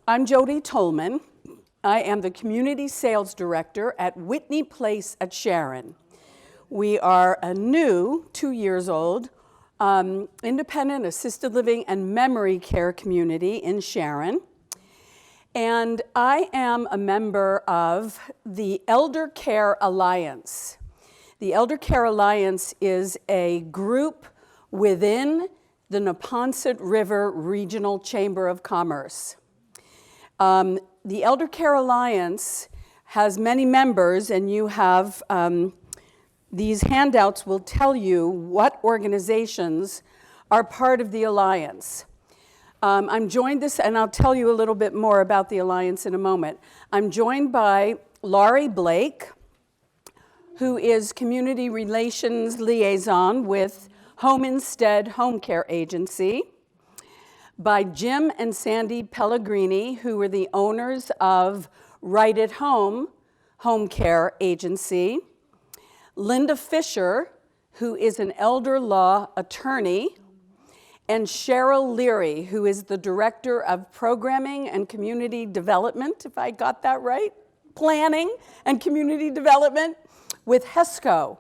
I'm Jody Tolman. I am the Community Sales Director at Whitney Place at Sharon. We are a new, 2 years old, independent assisted living and memory care community in Sharon. And I am a member of the Elder Care Alliance. The Elder Care Alliance is a group within the Neponset River Regional Chamber of Commerce. The Elder Care Alliance has many members, and you have these handouts will tell you what organizations are part of the Alliance. I'm joined and I'll tell you a little bit more about the Alliance in a moment. I'm joined by Laurie Blake, who is Community Relations Liaison with Home Instead Home Care Agency, by Jim and Sandy Pellegrini, who are the owners of Right at Home Home Care Agency, Linda Fisher, who is an elder law attorney, and Cheryl Leary, who is the Director of Programming and Community Development, if I got that right, Planning and Community Development with HESCO.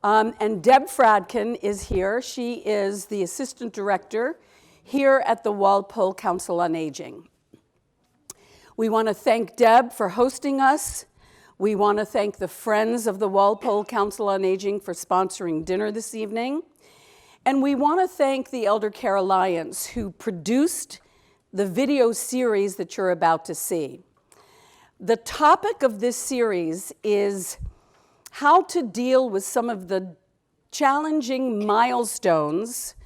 And Deb Fradkin is here. She is the Assistant Director here at the Walpole Council on Aging. We want to thank Deb for hosting us. We want to thank the Friends of the Walpole Council on Aging for sponsoring dinner this evening. And we want to thank the Elder Care Alliance, who produced the video series that you're about to see. The topic of this series is how to deal with some of the challenging milestones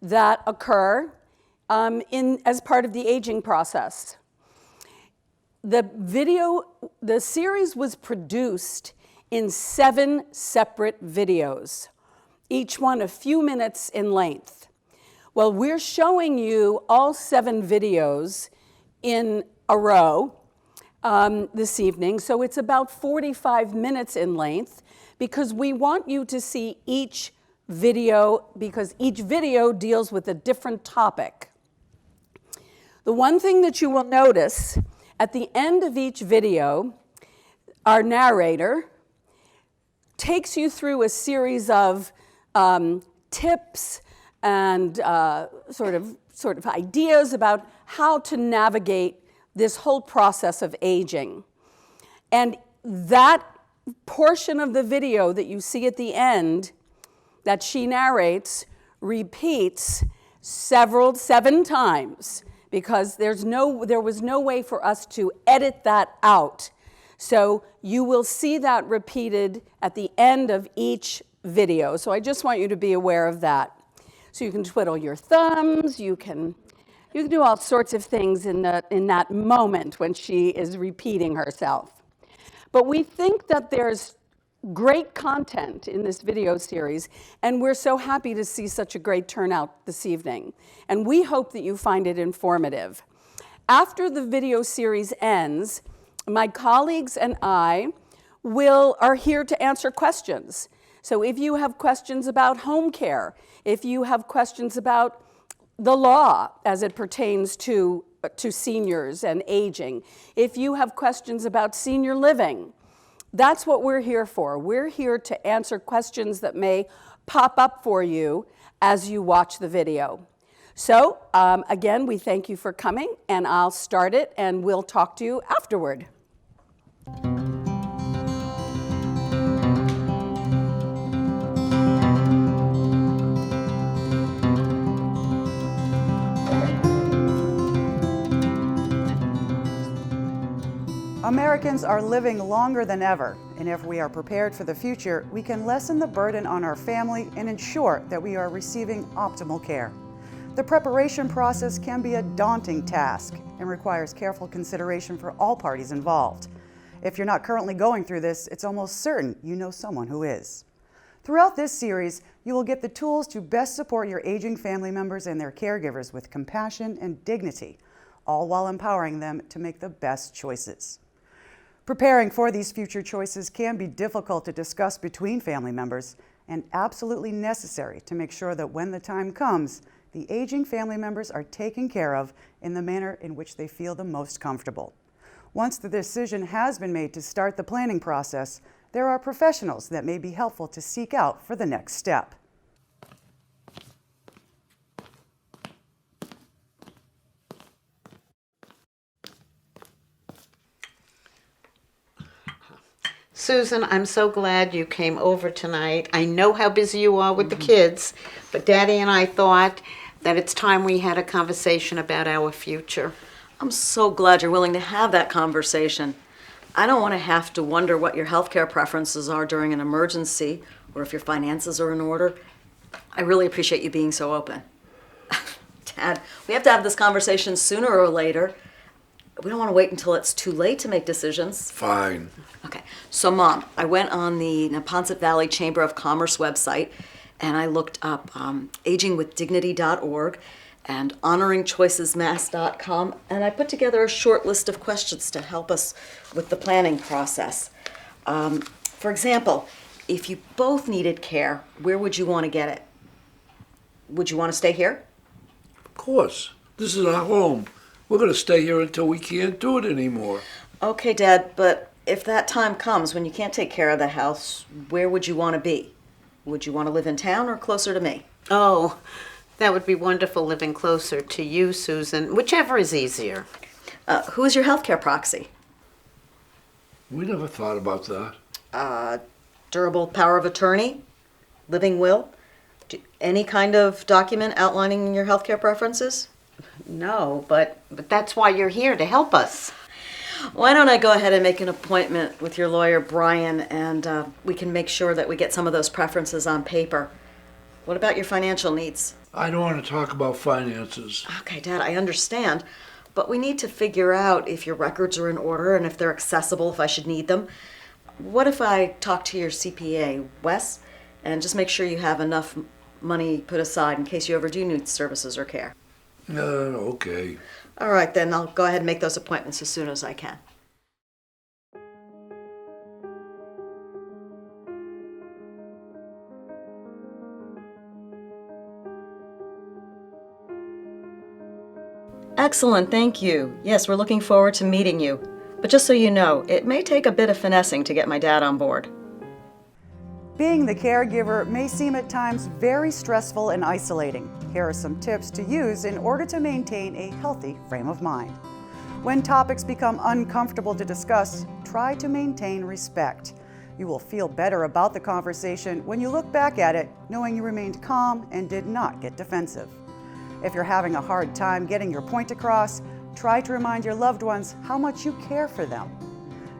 that occur as part of the aging process. The series was produced in 7 separate videos, each one a few minutes in length. Well, we're showing you all 7 videos in a row this evening, so it's about 45 minutes in length, because we want you to see each video, because each video deals with a different topic. The one thing that you will notice at the end of each video, our narrator takes you through a series of tips and sort of ideas about how to navigate this whole process of aging. And that portion of the video that you see at the end that she narrates repeats 7 times, because there was no way for us to edit that out. So you will see that repeated at the end of each video. So I just want you to be aware of that. So you can twiddle your thumbs, you can do all sorts of things in that moment when she is repeating herself. But we think that there's great content in this video series, and we're so happy to see such a great turnout this evening. And we hope that you find it informative. After the video series ends, my colleagues and I are here to answer questions. So if you have questions about home care, if you have questions about the law as it pertains to seniors and aging, if you have questions about senior living, that's what we're here for. We're here to answer questions that may pop up for you as you watch the video. So again, we thank you for coming, and I'll start it and we'll talk to you afterward. Americans are living longer than ever, and if we are prepared for the future, we can lessen the burden on our family and ensure that we are receiving optimal care. The preparation process can be a daunting task and requires careful consideration for all parties involved. If you're not currently going through this, it's almost certain you know someone who is. Throughout this series, you will get the tools to best support your aging family members and their caregivers with compassion and dignity, all while empowering them to make the best choices. Preparing for these future choices can be difficult to discuss between family members and absolutely necessary to make sure that when the time comes, the aging family members are taken care of in the manner in which they feel the most comfortable. Once the decision has been made to start the planning process, there are professionals that may be helpful to seek out for the next step. Susan, I'm so glad you came over tonight. I know how busy you are with the kids, but Daddy and I thought that it's time we had a conversation about our future. I'm so glad you're willing to have that conversation. I don't want to have to wonder what your healthcare preferences are during an emergency or if your finances are in order. I really appreciate you being so open. Dad, we have to have this conversation sooner or later. We don't want to wait until it's too late to make decisions. Fine. Okay, so Mom, I went on the Neponset Valley Chamber of Commerce website and I looked up agingwithdignity.org and honoringchoicesmass.com, and I put together a short list of questions to help us with the planning process. For example, if you both needed care, where would you want to get it? Would you want to stay here? Of course. This is our home. We're going to stay here until we can't do it anymore. Okay, Dad, but if that time comes when you can't take care of the house, where would you want to be? Would you want to live in town or closer to me? Oh, that would be wonderful living closer to you, Susan, whichever is easier. Who is your healthcare proxy? We never thought about that. Durable power of attorney? Living will? Any kind of document outlining your healthcare preferences? No, but that's why you're here, to help us. Why don't I go ahead and make an appointment with your lawyer, Brian, and we can make sure that we get some of those preferences on paper. What about your financial needs? I don't want to talk about finances. Okay, Dad, I understand, but we need to figure out if your records are in order and if they're accessible if I should need them. What if I talk to your CPA, Wes, and just make sure you have enough money put aside in case you ever do need services or care? Okay. All right, then I'll go ahead and make those appointments as soon as I can. Excellent, thank you. Yes, we're looking forward to meeting you. But just so you know, it may take a bit of finessing to get my dad on board. Being the caregiver may seem at times very stressful and isolating. Here are some tips to use in order to maintain a healthy frame of mind. When topics become uncomfortable to discuss, try to maintain respect. You will feel better about the conversation when you look back at it, knowing you remained calm and did not get defensive. If you're having a hard time getting your point across, try to remind your loved ones how much you care for them.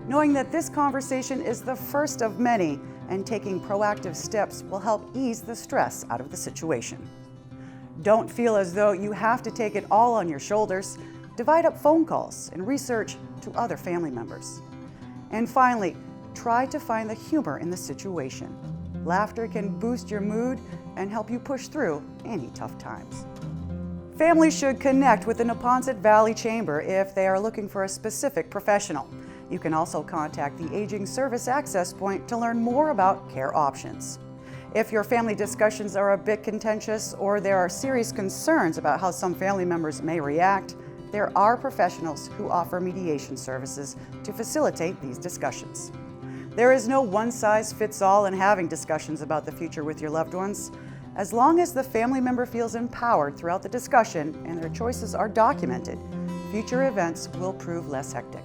Knowing that this conversation is the first of many and taking proactive steps will help ease the stress out of the situation. Don't feel as though you have to take it all on your shoulders. Divide up phone calls and research to other family members. And finally, try to find the humor in the situation. Laughter can boost your mood and help you push through any tough times. Families should connect with the Neponset Valley Chamber if they are looking for a specific professional. You can also contact the Aging Service Access Point to learn more about care options. If your family discussions are a bit contentious or there are serious concerns about how some family members may react, there are professionals who offer mediation services to facilitate these discussions. There is no one-size-fits-all in having discussions about the future with your loved ones. As long as the family member feels empowered throughout the discussion and their choices are documented, future events will prove less hectic.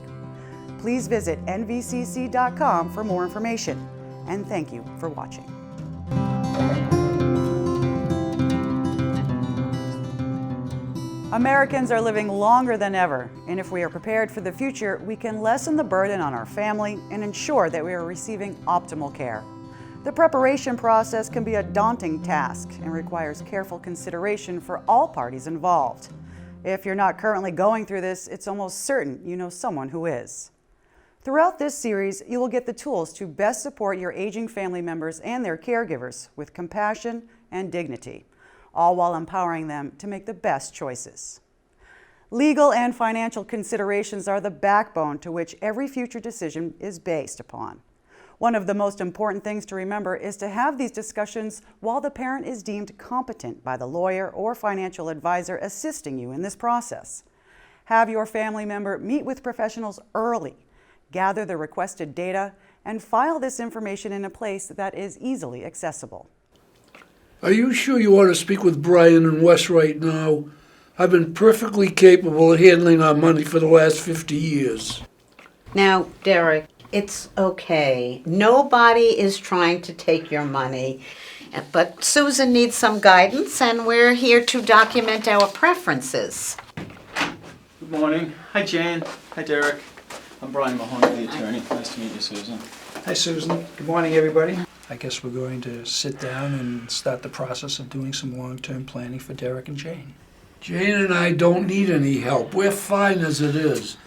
Please visit nvcc.com for more information, and thank you for watching. Americans are living longer than ever, and if we are prepared for the future, we can lessen the burden on our family and ensure that we are receiving optimal care. The preparation process can be a daunting task and requires careful consideration for all parties involved. If you're not currently going through this, it's almost certain you know someone who is. Throughout this series, you will get the tools to best support your aging family members and their caregivers with compassion and dignity, all while empowering them to make the best choices. Legal and financial considerations are the backbone to which every future decision is based upon. One of the most important things to remember is to have these discussions while the parent is deemed competent by the lawyer or financial advisor assisting you in this process. Have your family member meet with professionals early, gather the requested data, and file this information in a place that is easily accessible. Are you sure you want to speak with Brian and Wes right now? I've been perfectly capable of handling our money for the last 50 years. Now, Derek, it's okay. Nobody is trying to take your money. But Susan needs some guidance, and we're here to document our preferences. Good morning. Hi, Jane. Hi, Derek. I'm Brian Mahoney, the attorney. Nice to meet you, Susan. Hi, Susan. Good morning, everybody. I guess we're going to sit down and start the process of doing some long-term planning for Derek and Jane. Jane and I don't need any help. We're fine as it is.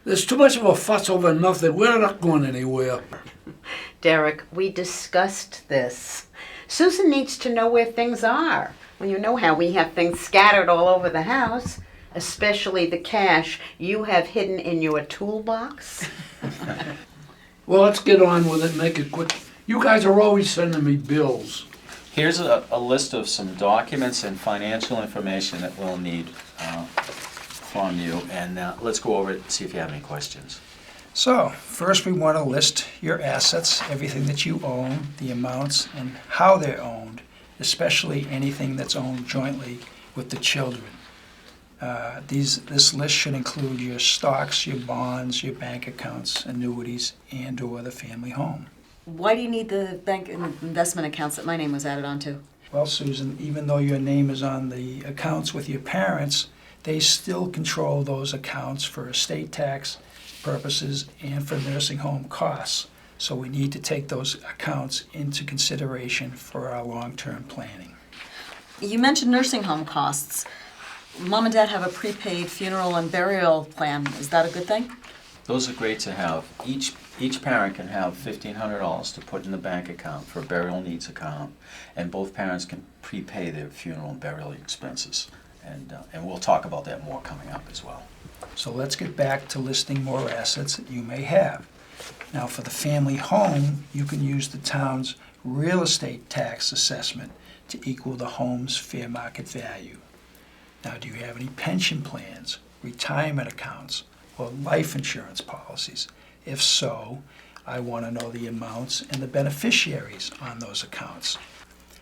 There's too much of a fuss over nothing. We're not going anywhere. Derek, we discussed this. Susan needs to know where things are. Well, you know how we have things scattered all over the house, especially the cash you have hidden in your toolbox. Well, let's get on with it and make it quick. You guys are always sending me bills. Here's a list of some documents and financial information that we'll need from you, and let's go over it and see if you have any questions. So, first we want to list your assets, everything that you own, the amounts, and how they're owned, especially anything that's owned jointly with the children. This list should include your stocks, your bonds, your bank accounts, annuities, and/or the family home. Why do you need the bank and investment accounts that my name was added onto? Well, Susan, even though your name is on the accounts with your parents, they still control those accounts for estate tax purposes and for nursing home costs. So we need to take those accounts into consideration for our long-term planning. You mentioned nursing home costs. Mom and Dad have a prepaid funeral and burial plan. Is that a good thing? Those are great to have. Each parent can have $1,500 to put in the bank account for a burial needs account, and both parents can prepay their funeral and burial expenses. And we'll talk about that more coming up as well. So let's get back to listing more assets that you may have. Now, for the family home, you can use the town's real estate tax assessment to equal the home's fair market value. Now, do you have any pension plans, retirement accounts, or life insurance policies? If so, I want to know the amounts and the beneficiaries on those accounts.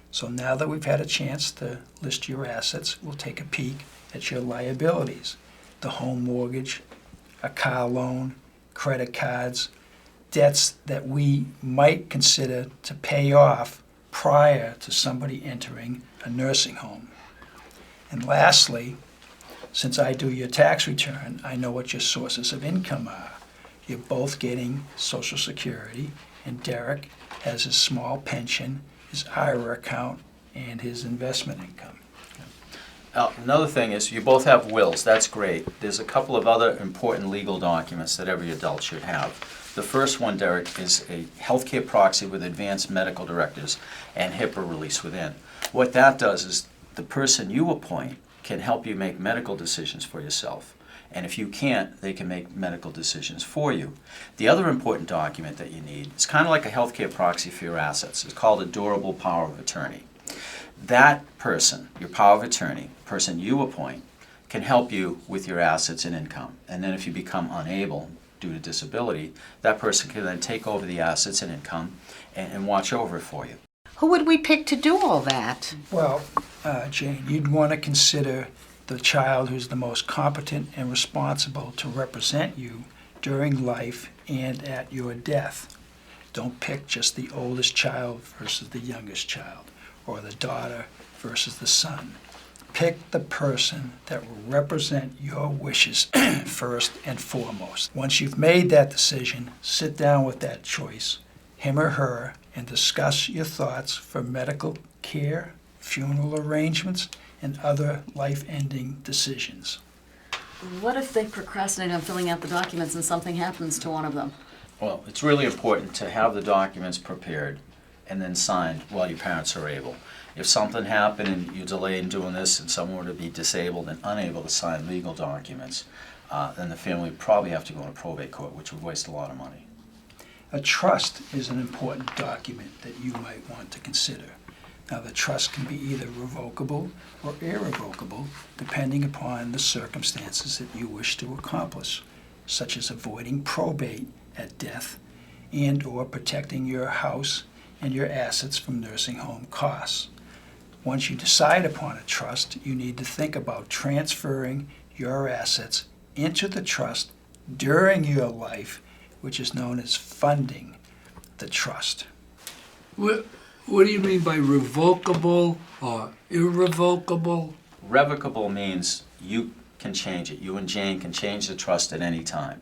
So now that we've had a chance to list your assets, we'll take a peek at your liabilities. The home mortgage, a car loan, credit cards, debts that we might consider to pay off prior to somebody entering a nursing home. And lastly, since I do your tax return, I know what your sources of income are. You're both getting Social Security, and Derek has his small pension, his IRA account, and his investment income. Another thing is you both have wills. That's great. There's a couple of other important legal documents that every adult should have. The first one, Derek, is a healthcare proxy with advanced medical directives and HIPAA release within. What that does is the person you appoint can help you make medical decisions for yourself. And if you can't, they can make medical decisions for you. The other important document that you need is kind of like a healthcare proxy for your assets. It's called a durable power of attorney. That person, your power of attorney, person you appoint, can help you with your assets and income. And then if you become unable due to disability, that person can then take over the assets and income and watch over it for you. Who would we pick to do all that? Well, Jane, you'd want to consider the child who's the most competent and responsible to represent you during life and at your death. Don't pick just the oldest child versus the youngest child, or the daughter versus the son. Pick the person that will represent your wishes first and foremost. Once you've made that decision, sit down with that choice, him or her, and discuss your thoughts for medical care, funeral arrangements, and other life-ending decisions. What if they procrastinate on filling out the documents and something happens to one of them? Well, it's really important to have the documents prepared and then signed while your parents are able. If something happened and you delayed in doing this and someone were to be disabled and unable to sign legal documents, then the family would probably have to go to probate court, which would waste a lot of money. A trust is an important document that you might want to consider. Now, the trust can be either revocable or irrevocable, depending upon the circumstances that you wish to accomplish, such as avoiding probate at death and/or protecting your house and your assets from nursing home costs. Once you decide upon a trust, you need to think about transferring your assets into the trust during your life, which is known as funding the trust. What do you mean by revocable or irrevocable? Revocable means you can change it. You and Jane can change the trust at any time.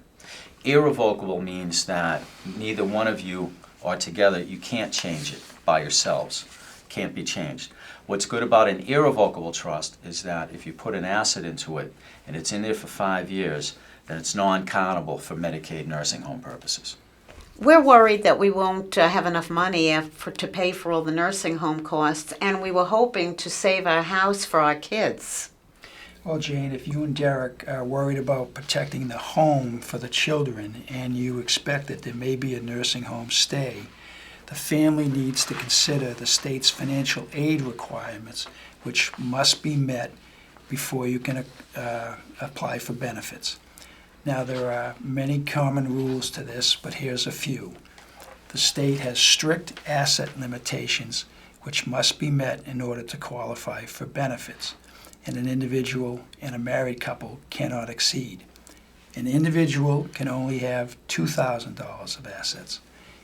Irrevocable means that neither one of you or together, you can't change it by yourselves. Can't be changed. What's good about an irrevocable trust is that if you put an asset into it and it's in there for 5 years, then it's non-countable for Medicaid nursing home purposes. We're worried that we won't have enough money to pay for all the nursing home costs, and we were hoping to save our house for our kids. Well, Jane, if you and Derek are worried about protecting the home for the children and you expect that there may be a nursing home stay, the family needs to consider the state's financial aid requirements, which must be met before you can apply for benefits. Now, there are many common rules to this, but here's a few. The state has strict asset limitations which must be met in order to qualify for benefits, and an individual and a married couple cannot exceed. An individual can only have $2,000 of assets,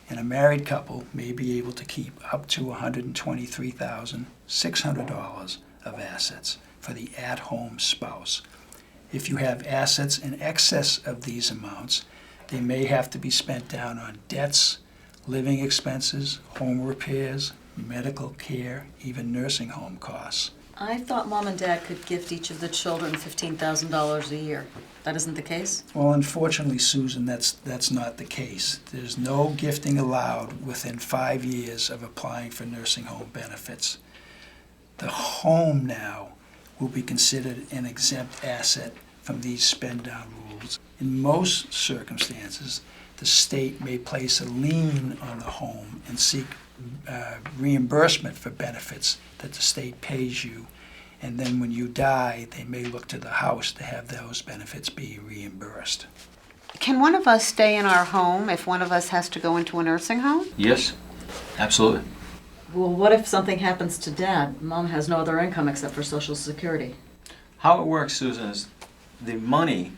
and a married couple may be able to keep up to $123,600 of assets for the at-home spouse. If you have assets in excess of these amounts, they may have to be spent down on debts, living expenses, home repairs, medical care, even nursing home costs. I thought Mom and Dad could gift each of the children $15,000 a year. That isn't the case? Well, unfortunately, Susan, that's not the case. There's no gifting allowed within 5 years of applying for nursing home benefits. The home now will be considered an exempt asset from these spend-down rules. In most circumstances, the state may place a lien on the home and seek reimbursement for benefits that the state pays you, and then when you die, they may look to the house to have those benefits be reimbursed. Can one of us stay in our home if one of us has to go into a nursing home? Yes, absolutely. Well, what if something happens to Dad? Mom has no other income except for Social Security. How it works, Susan, is the money,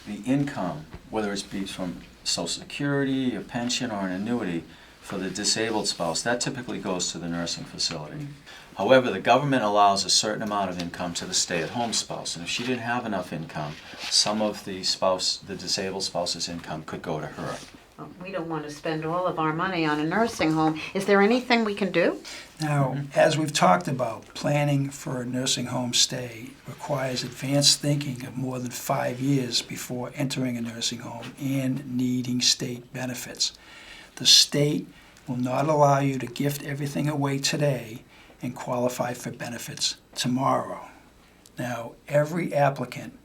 the income, whether it be from Social Security, a pension, or an annuity for the disabled spouse, that typically goes to the nursing facility. However, the government allows a certain amount of income to the stay-at-home spouse, and if she didn't have enough income, some of the disabled spouse's income could go to her. We don't want to spend all of our money on a nursing home. Is there anything we can do? Now, as we've talked about, planning for a nursing home stay requires advanced thinking of more than 5 years before entering a nursing home and needing state benefits. The state will not allow you to gift everything away today and qualify for benefits tomorrow. Now, every applicant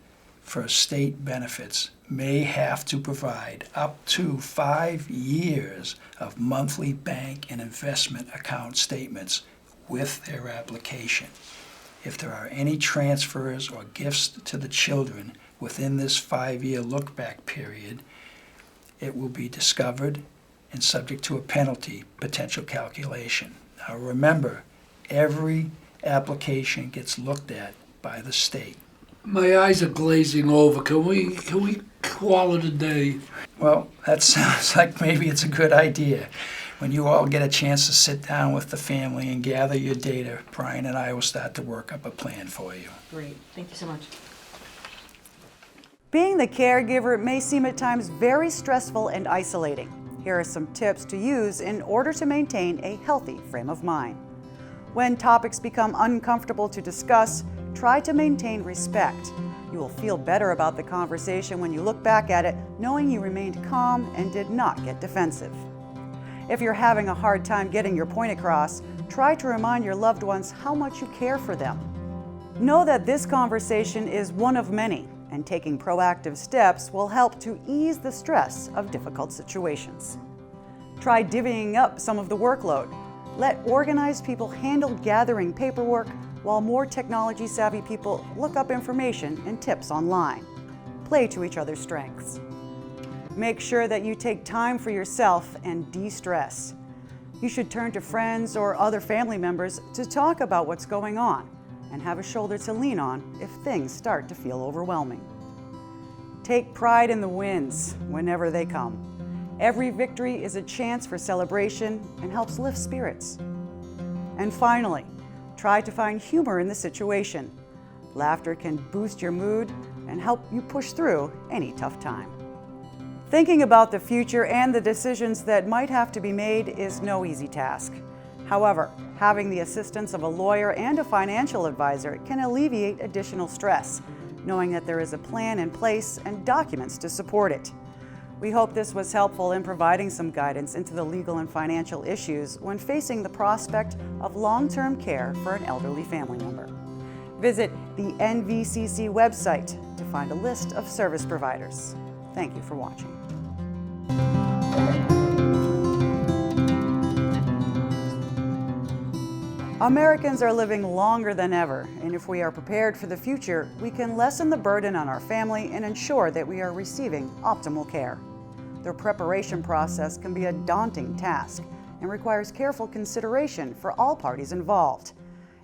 for state benefits may have to provide up to 5 years of monthly bank and investment account statements with their application. If there are any transfers or gifts to the children within this 5-year look-back period, it will be discovered and subject to a penalty potential calculation. Now remember, every application gets looked at by the state. My eyes are glazing over. Can we call it a day? Well, that sounds like maybe it's a good idea. When you all get a chance to sit down with the family and gather your data, Brian and I will start to work up a plan for you. Great. Thank you so much. Being the caregiver may seem at times very stressful and isolating. Here are some tips to use in order to maintain a healthy frame of mind. When topics become uncomfortable to discuss, try to maintain respect. You will feel better about the conversation when you look back at it, knowing you remained calm and did not get defensive. If you're having a hard time getting your point across, try to remind your loved ones how much you care for them. Know that this conversation is one of many, and taking proactive steps will help to ease the stress of difficult situations. Try divvying up some of the workload. Let organized people handle gathering paperwork while more technology-savvy people look up information and tips online. Play to each other's strengths. Make sure that you take time for yourself and de-stress. You should turn to friends or other family members to talk about what's going on and have a shoulder to lean on if things start to feel overwhelming. Take pride in the wins whenever they come. Every victory is a chance for celebration and helps lift spirits. And finally, try to find humor in the situation. Laughter can boost your mood and help you push through any tough time. Thinking about the future and the decisions that might have to be made is no easy task. However, having the assistance of a lawyer and a financial advisor can alleviate additional stress, knowing that there is a plan in place and documents to support it. We hope this was helpful in providing some guidance into the legal and financial issues when facing the prospect of long-term care for an elderly family member. Visit the NVCC website to find a list of service providers. Thank you for watching. Americans are living longer than ever, and if we are prepared for the future, we can lessen the burden on our family and ensure that we are receiving optimal care. The preparation process can be a daunting task and requires careful consideration for all parties involved.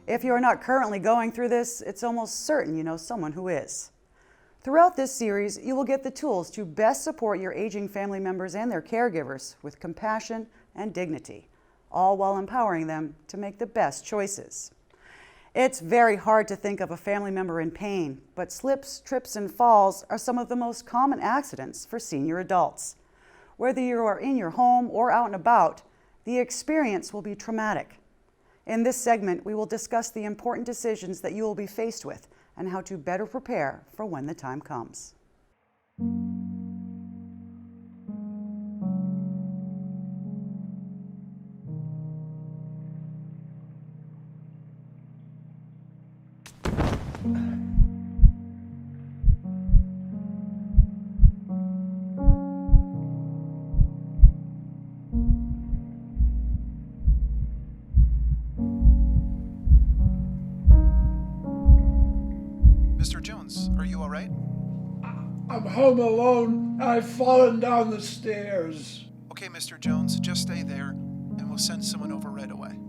If you are not currently going through this, it's almost certain you know someone who is. Throughout this series, you will get the tools to best support your aging family members and their caregivers with compassion and dignity, all while empowering them to make the best choices. It's very hard to think of a family member in pain, but slips, trips, and falls are some of the most common accidents for senior adults. Whether you are in your home or out and about, the experience will be traumatic. In this segment, we will discuss the important decisions that you will be faced with and how to better prepare for when the time comes. Mr. Jones, are you all right? I'm home alone. I've fallen down the stairs. Okay, Mr. Jones, just stay there, and we'll send someone over right away.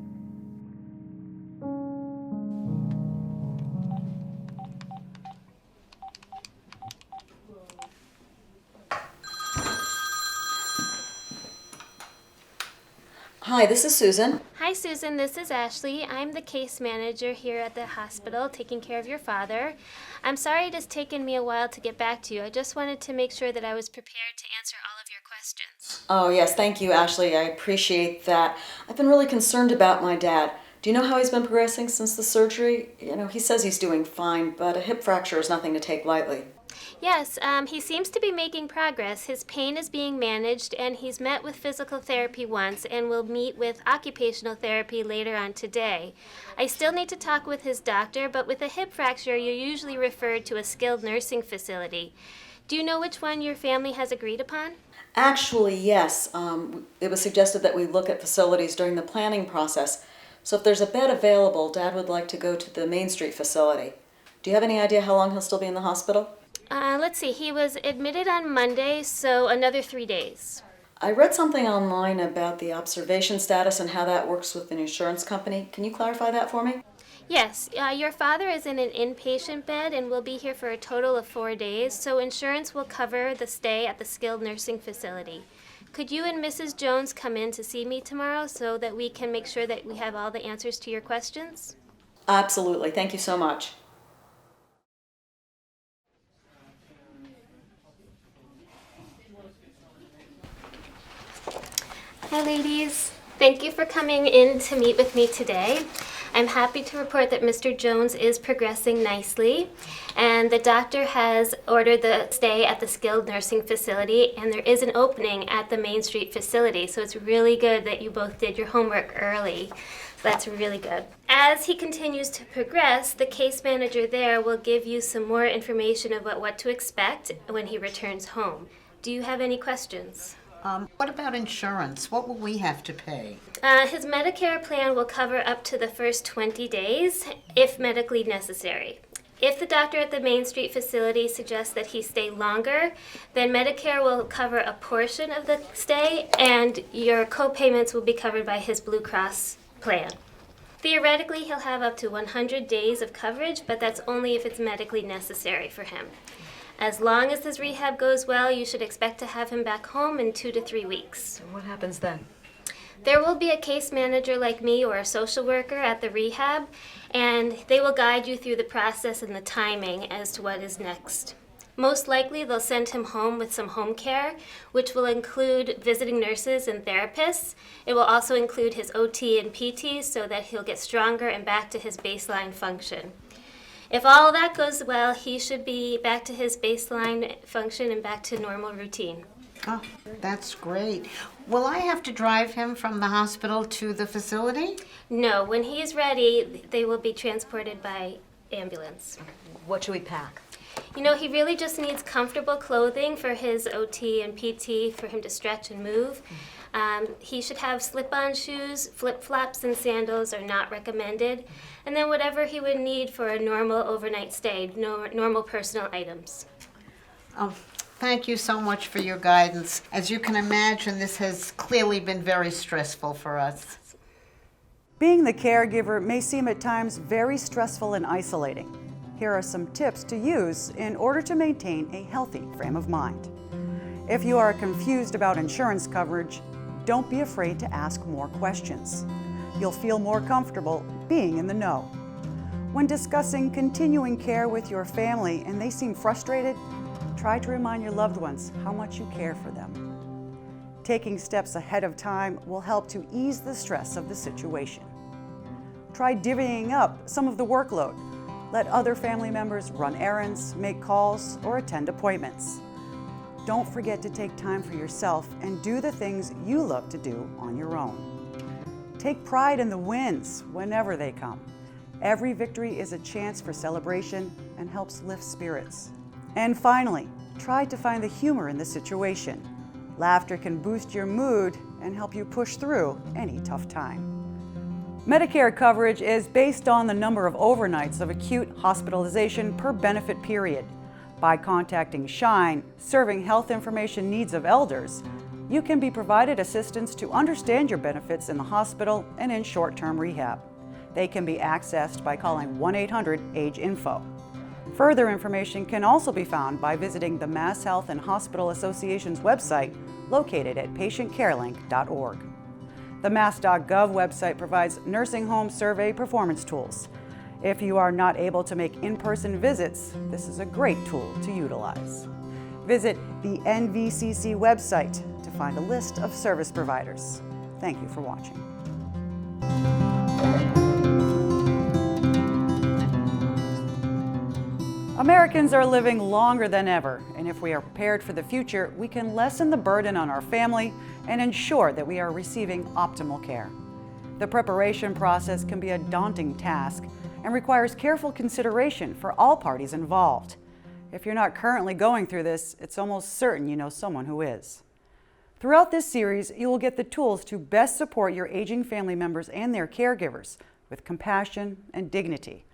Hi, this is Susan. Hi Susan, this is Ashley. I'm the case manager here at the hospital taking care of your father. I'm sorry it has taken me a while to get back to you. I just wanted to make sure that I was prepared to answer all of your questions. Oh, yes, thank you, Ashley. I appreciate that. I've been really concerned about my dad. Do you know how he's been progressing since the surgery? He says he's doing fine, but a hip fracture is nothing to take lightly. Yes, he seems to be making progress. His pain is being managed, and he's met with physical therapy once and will meet with occupational therapy later on today. I still need to talk with his doctor, but with a hip fracture, you're usually referred to a skilled nursing facility. Do you know which one your family has agreed upon? Actually, yes. It was suggested that we look at facilities during the planning process. So if there's a bed available, Dad would like to go to the Main Street facility. Do you have any idea how long he'll still be in the hospital? Let's see. He was admitted on Monday, so another 3 days. I read something online about the observation status and how that works with an insurance company. Can you clarify that for me? Yes, your father is in an inpatient bed and will be here for a total of 4 days, so insurance will cover the stay at the skilled nursing facility. Could you and Mrs. Jones come in to see me tomorrow so that we can make sure that we have all the answers to your questions? Absolutely. Thank you so much. Hi ladies, thank you for coming in to meet with me today. I'm happy to report that Mr. Jones is progressing nicely, and the doctor has ordered the stay at the skilled nursing facility, and there is an opening at the Main Street facility, so it's really good that you both did your homework early. So that's really good. As he continues to progress, the case manager there will give you some more information about what to expect when he returns home. Do you have any questions? What about insurance? What will we have to pay? His Medicare plan will cover up to the first 20 days if medically necessary. If the doctor at the Main Street facility suggests that he stay longer, then Medicare will cover a portion of the stay and your co-payments will be covered by his Blue Cross plan. Theoretically, he'll have up to 100 days of coverage, but that's only if it's medically necessary for him. As long as his rehab goes well, you should expect to have him back home in 2 to 3 weeks. What happens then? There will be a case manager like me or a social worker at the rehab, and they will guide you through the process and the timing as to what is next. Most likely, they'll send him home with some home care, which will include visiting nurses and therapists. It will also include his OT and PT so that he'll get stronger and back to his baseline function. If all that goes well, he should be back to his baseline function and back to normal routine. Oh, that's great. Will I have to drive him from the hospital to the facility? No, when he is ready, they will be transported by ambulance. What should we pack? You know, he really just needs comfortable clothing for his OT and PT for him to stretch and move. He should have slip-on shoes. Flip-flops and sandals are not recommended. And then whatever he would need for a normal overnight stay, normal personal items. Oh, thank you so much for your guidance. As you can imagine, this has clearly been very stressful for us. Being the caregiver may seem at times very stressful and isolating. Here are some tips to use in order to maintain a healthy frame of mind. If you are confused about insurance coverage, don't be afraid to ask more questions. You'll feel more comfortable being in the know. When discussing continuing care with your family and they seem frustrated, try to remind your loved ones how much you care for them. Taking steps ahead of time will help to ease the stress of the situation. Try divvying up some of the workload. Let other family members run errands, make calls, or attend appointments. Don't forget to take time for yourself and do the things you love to do on your own. Take pride in the wins whenever they come. Every victory is a chance for celebration and helps lift spirits. And finally, try to find the humor in the situation. Laughter can boost your mood and help you push through any tough time. Medicare coverage is based on the number of overnights of acute hospitalization per benefit period. By contacting SHINE, Serving Health Information Needs of Elders, you can be provided assistance to understand your benefits in the hospital and in short-term rehab. They can be accessed by calling 1-800-AGE-INFO. Further information can also be found by visiting the Mass Health and Hospital Association's website located at patientcarelink.org. The mass.gov website provides nursing home survey performance tools. If you are not able to make in-person visits, this is a great tool to utilize. Visit the NVCC website to find a list of service providers. Thank you for watching. Americans are living longer than ever, and if we are prepared for the future, we can lessen the burden on our family and ensure that we are receiving optimal care. The preparation process can be a daunting task and requires careful consideration for all parties involved. If you're not currently going through this, it's almost certain you know someone who is. Throughout this series, you will get the tools to best support your aging family members and their caregivers with compassion and dignity,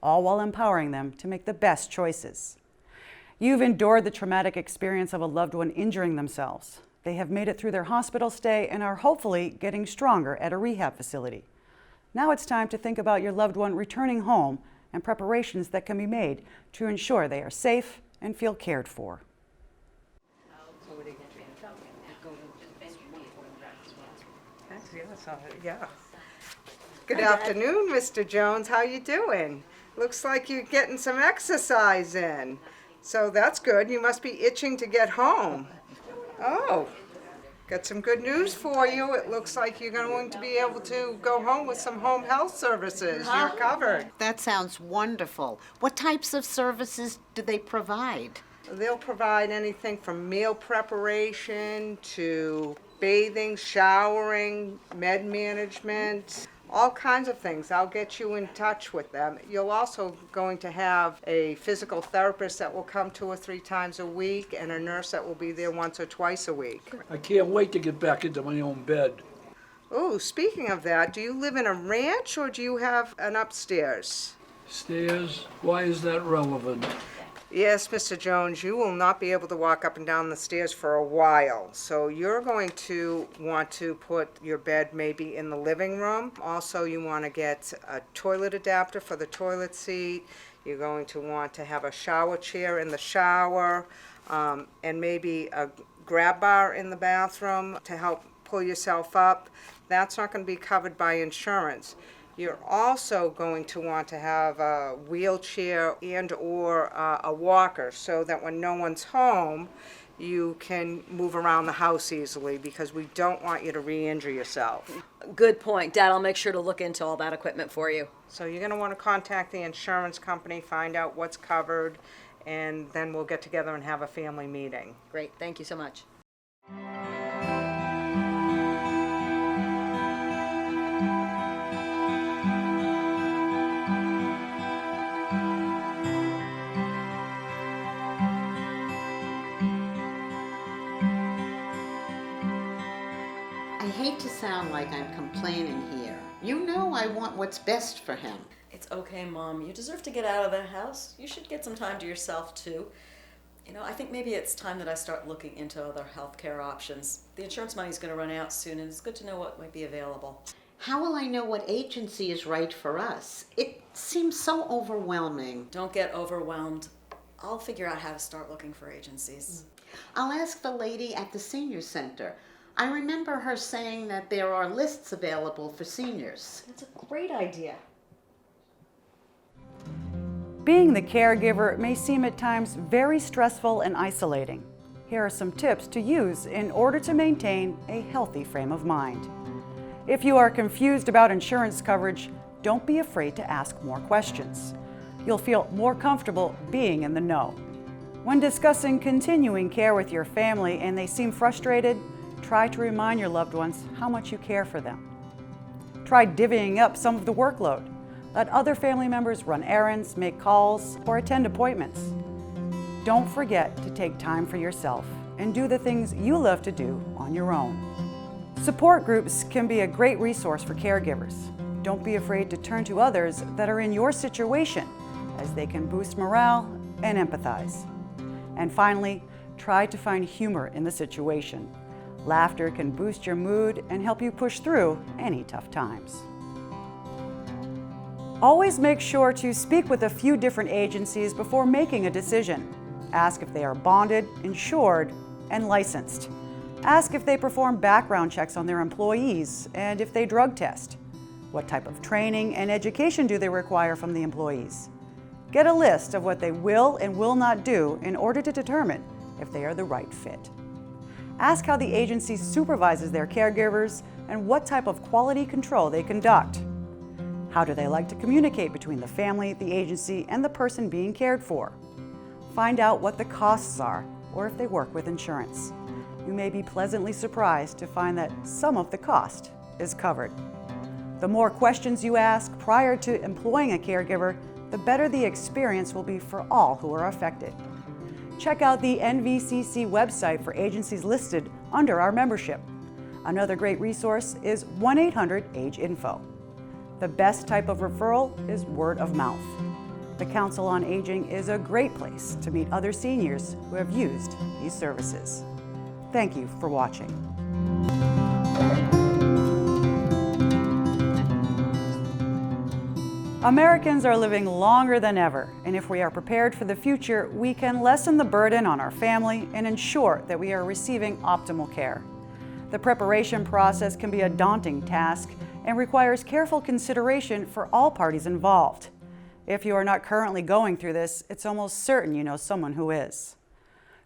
all while empowering them to make the best choices. You've endured the traumatic experience of a loved one injuring themselves. They have made it through their hospital stay and are hopefully getting stronger at a rehab facility. Now it's time to think about your loved one returning home and preparations that can be made to ensure they are safe and feel cared for. Yeah. Good afternoon, Mr. Jones. How you doing? Looks like you're getting some exercise in. So that's good. You must be itching to get home. Oh, got some good news for you. It looks like you're going to be able to go home with some home health services. You're covered. That sounds wonderful. What types of services do they provide? They'll provide anything from meal preparation to bathing, showering, med management, all kinds of things. I'll get you in touch with them. You're also going to have a physical therapist that will come 2 or 3 times a week and a nurse that will be there once or twice a week. I can't wait to get back into my own bed. Oh, speaking of that, do you live in a ranch or do you have an upstairs? Stairs? Why is that relevant? Yes, Mr. Jones, you will not be able to walk up and down the stairs for a while. So you're going to want to put your bed maybe in the living room. Also, you want to get a toilet adapter for the toilet seat. You're going to want to have a shower chair in the shower, and maybe a grab bar in the bathroom to help pull yourself up. That's not going to be covered by insurance. You're also going to want to have a wheelchair and or a walker so that when no one's home, you can move around the house easily, because we don't want you to re-injure yourself. Good point. Dad, I'll make sure to look into all that equipment for you. So you're going to want to contact the insurance company, find out what's covered, and then we'll get together and have a family meeting. Great. Thank you so much. I hate to sound like I'm complaining here. You know I want what's best for him. It's okay, Mom. You deserve to get out of the house. You should get some time to yourself, too. You know, I think maybe it's time that I start looking into other healthcare options. The insurance money's going to run out soon, and it's good to know what might be available. How will I know what agency is right for us? It seems so overwhelming. Don't get overwhelmed. I'll figure out how to start looking for agencies. I'll ask the lady at the senior center. I remember her saying that there are lists available for seniors. That's a great idea. Being the caregiver may seem at times very stressful and isolating. Here are some tips to use in order to maintain a healthy frame of mind. If you are confused about insurance coverage, don't be afraid to ask more questions. You'll feel more comfortable being in the know. When discussing continuing care with your family and they seem frustrated, try to remind your loved ones how much you care for them. Try divvying up some of the workload. Let other family members run errands, make calls, or attend appointments. Don't forget to take time for yourself and do the things you love to do on your own. Support groups can be a great resource for caregivers. Don't be afraid to turn to others that are in your situation, as they can boost morale and empathize. And finally, try to find humor in the situation. Laughter can boost your mood and help you push through any tough times. Always make sure to speak with a few different agencies before making a decision. Ask if they are bonded, insured, and licensed. Ask if they perform background checks on their employees and if they drug test. What type of training and education do they require from the employees? Get a list of what they will and will not do in order to determine if they are the right fit. Ask how the agency supervises their caregivers and what type of quality control they conduct. How do they like to communicate between the family, the agency, and the person being cared for? Find out what the costs are or if they work with insurance. You may be pleasantly surprised to find that some of the cost is covered. The more questions you ask prior to employing a caregiver, the better the experience will be for all who are affected. Check out the NVCC website for agencies listed under our membership. Another great resource is 1-800-AGE-INFO. The best type of referral is word of mouth. The Council on Aging is a great place to meet other seniors who have used these services. Thank you for watching. Americans are living longer than ever, and if we are prepared for the future, we can lessen the burden on our family and ensure that we are receiving optimal care. The preparation process can be a daunting task and requires careful consideration for all parties involved. If you are not currently going through this, it's almost certain you know someone who is.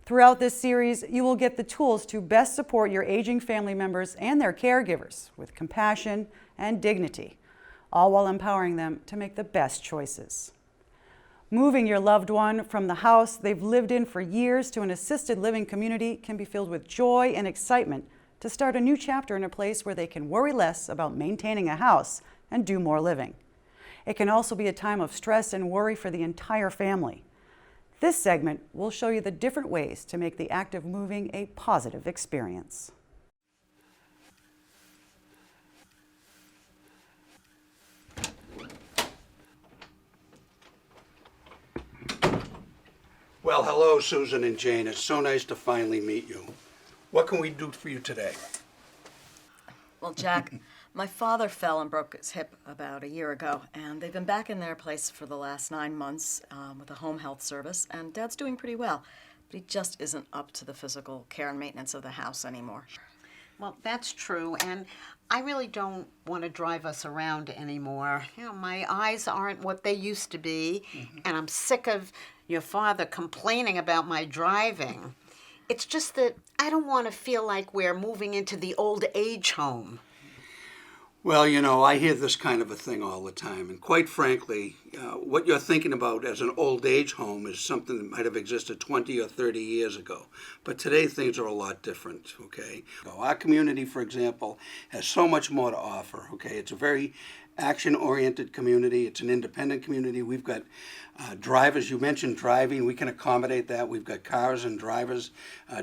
Throughout this series, you will get the tools to best support your aging family members and their caregivers with compassion and dignity, all while empowering them to make the best choices. Moving your loved one from the house they've lived in for years to an assisted living community can be filled with joy and excitement to start a new chapter in a place where they can worry less about maintaining a house and do more living. It can also be a time of stress and worry for the entire family. This segment will show you the different ways to make the act of moving a positive experience. Well, hello, Susan and Jane. It's so nice to finally meet you. What can we do for you today? Well, Jack, my father fell and broke his hip about a year ago, and they've been back in their place for the last 9 months with a home health service, and Dad's doing pretty well, but he just isn't up to the physical care and maintenance of the house anymore. Well, that's true, and I really don't want to drive us around anymore. You know, my eyes aren't what they used to be, and I'm sick of your father complaining about my driving. It's just that I don't want to feel like we're moving into the old age home. Well, you know, I hear this kind of a thing all the time, and quite frankly, what you're thinking about as an old age home is something that might have existed 20 or 30 years ago. But today things are a lot different, okay? Our community, for example, has so much more to offer, okay? It's a very action-oriented community. It's an independent community. We've got drivers. You mentioned driving. We can accommodate that. We've got cars and drivers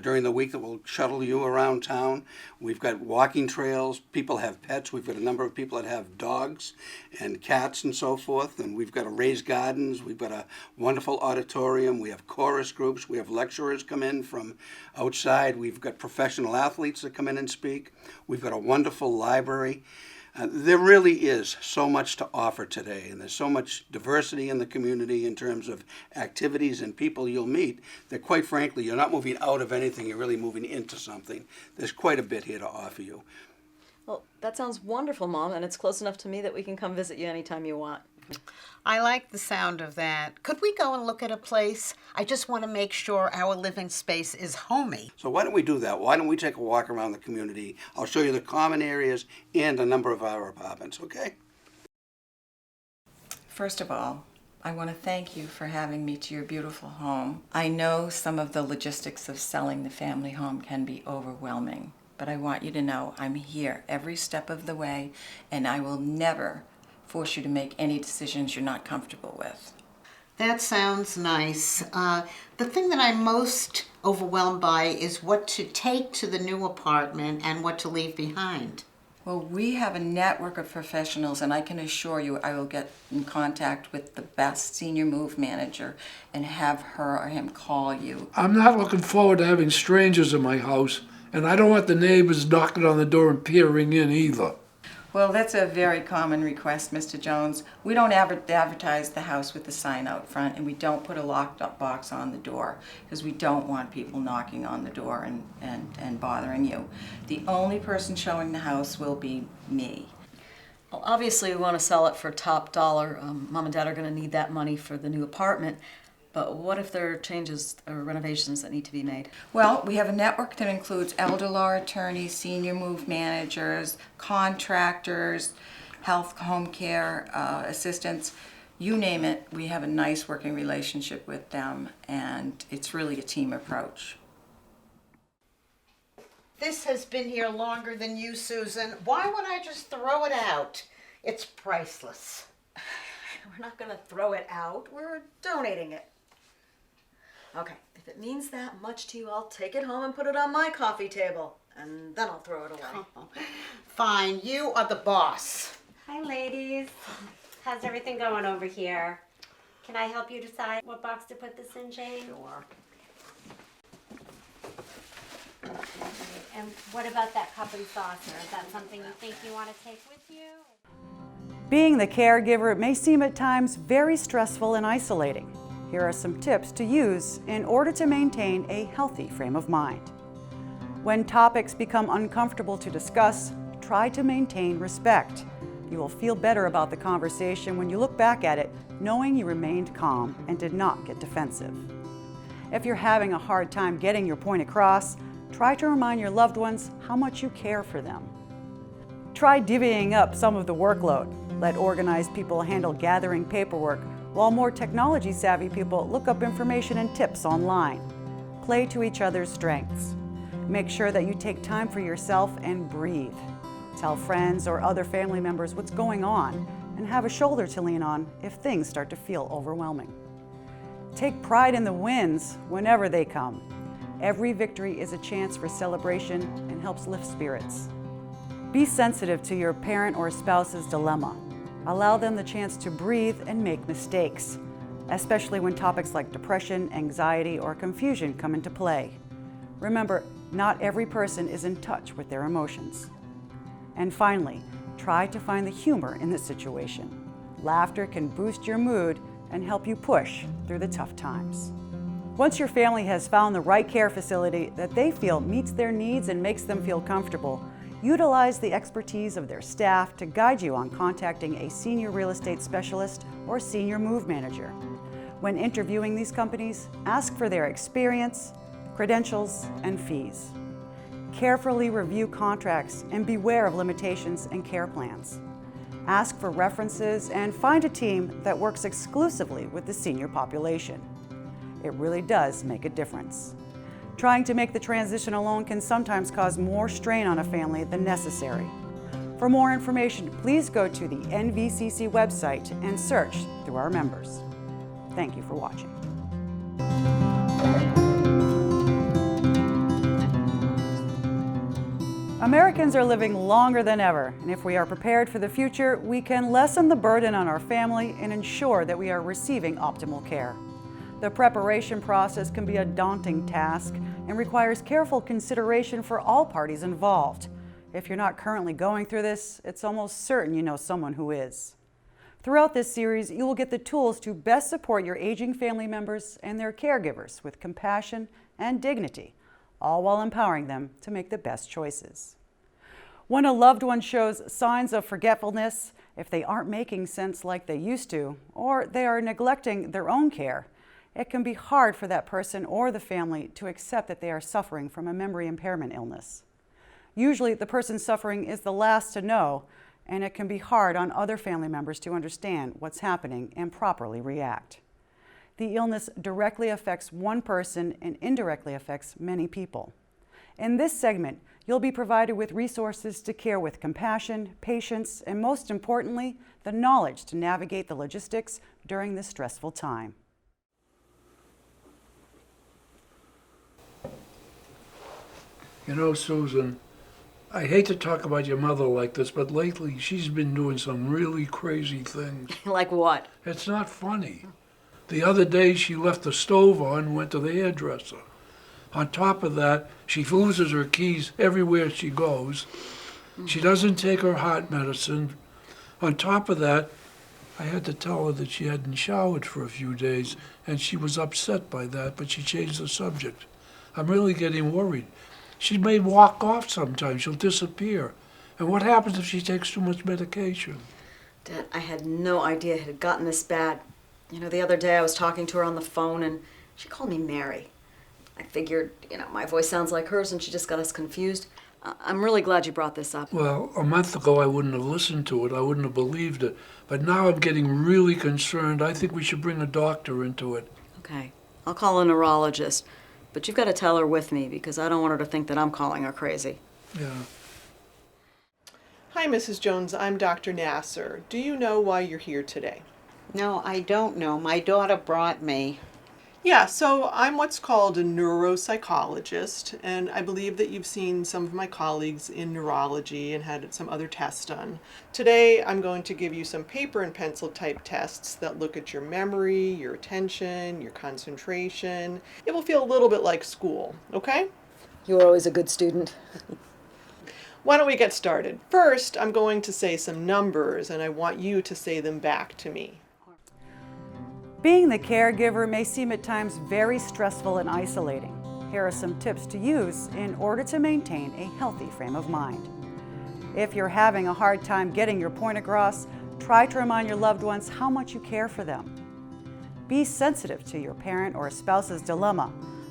during the week that will shuttle you around town. We've got walking trails. People have pets. We've got a number of people that have dogs and cats and so forth. And we've got raised gardens. We've got a wonderful auditorium. We have chorus groups. We have lecturers come in from outside. We've got professional athletes that come in and speak. We've got a wonderful library. There really is so much to offer today, and there's so much diversity in the community in terms of activities and people you'll meet that, quite frankly, you're not moving out of anything, you're really moving into something. There's quite a bit here to offer you. Well, that sounds wonderful, Mom, and it's close enough to me that we can come visit you anytime you want. I like the sound of that. Could we go and look at a place? I just want to make sure our living space is homey. So why don't we do that? Why don't we take a walk around the community? I'll show you the common areas and a number of our apartments, okay? First of all, I want to thank you for having me to your beautiful home. I know some of the logistics of selling the family home can be overwhelming, but I want you to know I'm here every step of the way, and I will never force you to make any decisions you're not comfortable with. That sounds nice. The thing that I'm most overwhelmed by is what to take to the new apartment and what to leave behind. Well, we have a network of professionals, and I can assure you I will get in contact with the best senior move manager and have her or him call you. I'm not looking forward to having strangers in my house, and I don't want the neighbors knocking on the door and peering in either. Well, that's a very common request, Mr. Jones. We don't advertise the house with the sign out front, and we don't put a locked up box on the door because we don't want people knocking on the door and bothering you. The only person showing the house will be me. Well, obviously we want to sell it for top dollar. Mom and Dad are going to need that money for the new apartment. But what if there are changes or renovations that need to be made? Well, we have a network that includes elder law attorneys, senior move managers, contractors, health, home care assistants. You name it, we have a nice working relationship with them, and it's really a team approach. This has been here longer than you, Susan. Why would I just throw it out? It's priceless. We're not going to throw it out. We're donating it. Okay, if it means that much to you, I'll take it home and put it on my coffee table, and then I'll throw it away. Oh, fine, you are the boss. Hi, ladies. How's everything going over here? Can I help you decide what box to put this in, Jane? Sure. Okay. And what about that cup and saucer? Is that something you think you want to take with you? Being the caregiver may seem at times very stressful and isolating. Here are some tips to use in order to maintain a healthy frame of mind. When topics become uncomfortable to discuss, try to maintain respect. You will feel better about the conversation when you look back at it, knowing you remained calm and did not get defensive. If you're having a hard time getting your point across, try to remind your loved ones how much you care for them. Try divvying up some of the workload. Let organized people handle gathering paperwork, while more technology-savvy people look up information and tips online. Play to each other's strengths. Make sure that you take time for yourself and breathe. Tell friends or other family members what's going on and have a shoulder to lean on if things start to feel overwhelming. Take pride in the wins whenever they come. Every victory is a chance for celebration and helps lift spirits. Be sensitive to your parent or spouse's dilemma. Allow them the chance to breathe and make mistakes, especially when topics like depression, anxiety, or confusion come into play. Remember, not every person is in touch with their emotions. And finally, try to find the humor in the situation. Laughter can boost your mood and help you push through the tough times. Once your family has found the right care facility that they feel meets their needs and makes them feel comfortable, utilize the expertise of their staff to guide you on contacting a senior real estate specialist or senior move manager. When interviewing these companies, ask for their experience, credentials, and fees. Carefully review contracts and beware of limitations and care plans. Ask for references and find a team that works exclusively with the senior population. It really does make a difference. Trying to make the transition alone can sometimes cause more strain on a family than necessary. For more information, please go to the NVCC website and search through our members. Thank you for watching. Americans are living longer than ever, and if we are prepared for the future, we can lessen the burden on our family and ensure that we are receiving optimal care. The preparation process can be a daunting task and requires careful consideration for all parties involved. If you're not currently going through this, it's almost certain you know someone who is. Throughout this series, you will get the tools to best support your aging family members and their caregivers with compassion and dignity, all while empowering them to make the best choices. When a loved one shows signs of forgetfulness, if they aren't making sense like they used to, or they are neglecting their own care, it can be hard for that person or the family to accept that they are suffering from a memory impairment illness. Usually, the person suffering is the last to know, and it can be hard on other family members to understand what's happening and properly react. The illness directly affects one person and indirectly affects many people. In this segment, you'll be provided with resources to care with compassion, patience, and most importantly, the knowledge to navigate the logistics during this stressful time. You know, Susan, I hate to talk about your mother like this, but lately she's been doing some really crazy things. Like what? It's not funny. The other day she left the stove on and went to the hairdresser. On top of that, she loses her keys everywhere she goes. She doesn't take her heart medicine. On top of that, I had to tell her that she hadn't showered for a few days, and she was upset by that, but she changed the subject. I'm really getting worried. She may walk off sometimes. She'll disappear. And what happens if she takes too much medication? Dad, I had no idea it had gotten this bad. You know, the other day I was talking to her on the phone and she called me Mary. I figured, my voice sounds like hers and she just got us confused. I'm really glad you brought this up. Well, a month ago I wouldn't have listened to it. I wouldn't have believed it. But now I'm getting really concerned. I think we should bring a doctor into it. Okay. I'll call a neurologist. But you've got to tell her with me because I don't want her to think that I'm calling her crazy. Yeah. Hi, Mrs. Jones. I'm Dr. Nasser. Do you know why you're here today? No, I don't know. My daughter brought me. Yeah, so I'm what's called a neuropsychologist, and I believe that you've seen some of my colleagues in neurology and had some other tests done. Today, I'm going to give you some paper and pencil type tests that look at your memory, your attention, your concentration. It will feel a little bit like school, okay? You were always a good student. Why don't we get started? First, I'm going to say some numbers, and I want you to say them back to me. Being the caregiver may seem at times very stressful and isolating. Here are some tips to use in order to maintain a healthy frame of mind. If you're having a hard time getting your point across, try to remind your loved ones how much you care for them. Be sensitive to your parent or spouse's dilemma.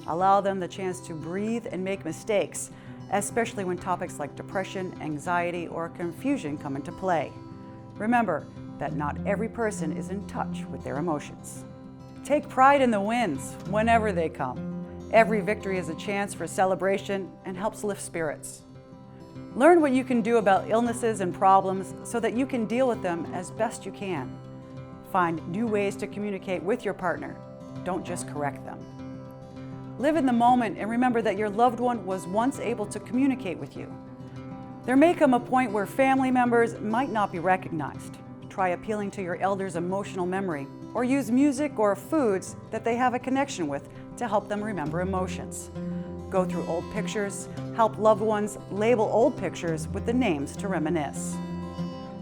Allow them the chance to breathe and make mistakes, especially when topics like depression, anxiety, or confusion come into play. Remember that not every person is in touch with their emotions. Take pride in the wins whenever they come. Every victory is a chance for celebration and helps lift spirits. Learn what you can do about illnesses and problems so that you can deal with them as best you can. Find new ways to communicate with your partner. Don't just correct them. Live in the moment and remember that your loved one was once able to communicate with you. There may come a point where family members might not be recognized. Try appealing to your elders' emotional memory or use music or foods that they have a connection with to help them remember emotions. Go through old pictures, help loved ones label old pictures with the names to reminisce.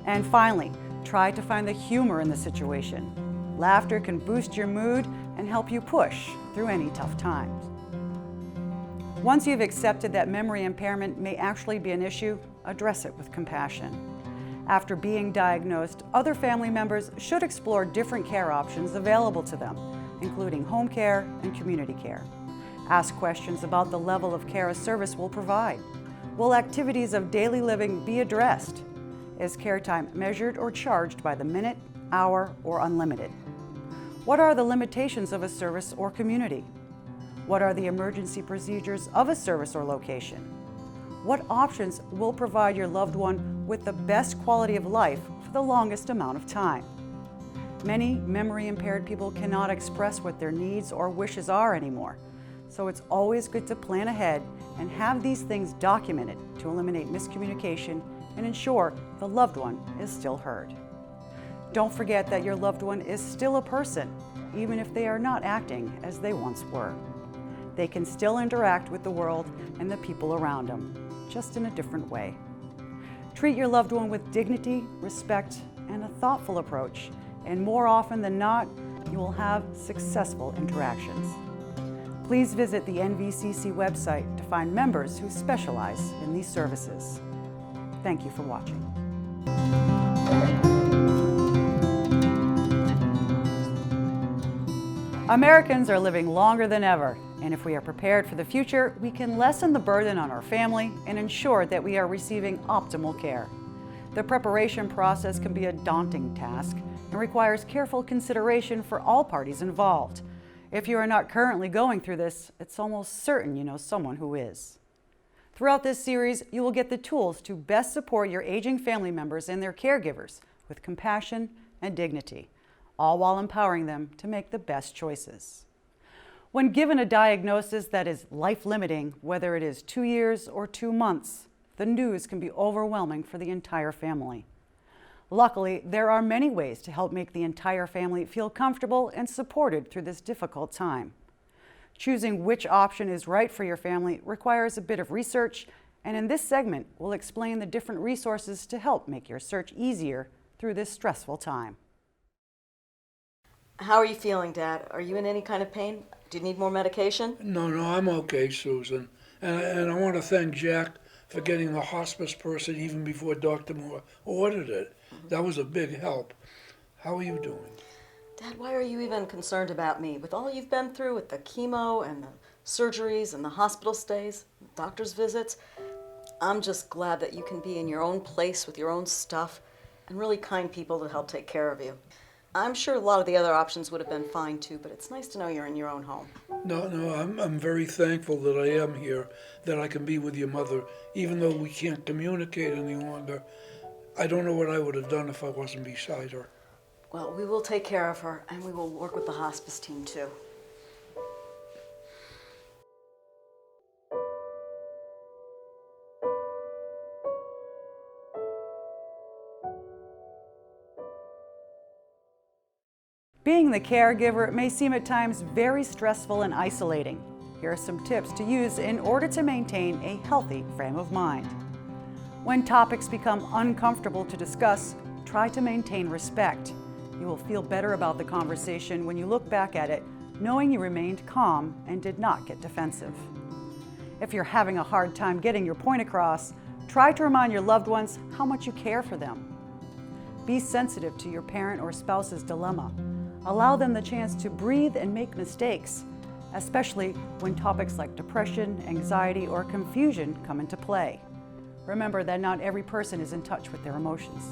And finally, try to find the humor in the situation. Laughter can boost your mood and help you push through any tough times. Once you've accepted that memory impairment may actually be an issue, address it with compassion. After being diagnosed, other family members should explore different care options available to them, including home care and community care. Ask questions about the level of care a service will provide. Will activities of daily living be addressed? Is care time measured or charged by the minute, hour, or unlimited? What are the limitations of a service or community? What are the emergency procedures of a service or location? What options will provide your loved one with the best quality of life for the longest amount of time? Many memory-impaired people cannot express what their needs or wishes are anymore, so it's always good to plan ahead and have these things documented to eliminate miscommunication and ensure the loved one is still heard. Don't forget that your loved one is still a person, even if they are not acting as they once were. They can still interact with the world and the people around them, just in a different way. Treat your loved one with dignity, respect, and a thoughtful approach, and more often than not, you will have successful interactions. Please visit the NVCC website to find members who specialize in these services. Thank you for watching. Americans are living longer than ever, and if we are prepared for the future, we can lessen the burden on our family and ensure that we are receiving optimal care. The preparation process can be a daunting task and requires careful consideration for all parties involved. If you are not currently going through this, it's almost certain you know someone who is. Throughout this series, you will get the tools to best support your aging family members and their caregivers with compassion and dignity, all while empowering them to make the best choices. When given a diagnosis that is life-limiting, whether it is 2 years or 2 months, the news can be overwhelming for the entire family. Luckily, there are many ways to help make the entire family feel comfortable and supported through this difficult time. Choosing which option is right for your family requires a bit of research, and in this segment, we'll explain the different resources to help make your search easier through this stressful time. How are you feeling, Dad? Are you in any kind of pain? Do you need more medication? No, I'm okay, Susan. And I want to thank Jack for getting the hospice person even before Dr. Moore ordered it. That was a big help. How are you doing? Dad, why are you even concerned about me? With all you've been through with the chemo and the surgeries and the hospital stays, doctor's visits, I'm just glad that you can be in your own place with your own stuff and really kind people to help take care of you. I'm sure a lot of the other options would have been fine too, but it's nice to know you're in your own home. No, I'm very thankful that I am here, that I can be with your mother, even though we can't communicate any longer. I don't know what I would have done if I wasn't beside her. Well, we will take care of her, and we will work with the hospice team too. Being the caregiver may seem at times very stressful and isolating. Here are some tips to use in order to maintain a healthy frame of mind. When topics become uncomfortable to discuss, try to maintain respect. You will feel better about the conversation when you look back at it, knowing you remained calm and did not get defensive. If you're having a hard time getting your point across, try to remind your loved ones how much you care for them. Be sensitive to your parent or spouse's dilemma. Allow them the chance to breathe and make mistakes, especially when topics like depression, anxiety, or confusion come into play. Remember that not every person is in touch with their emotions.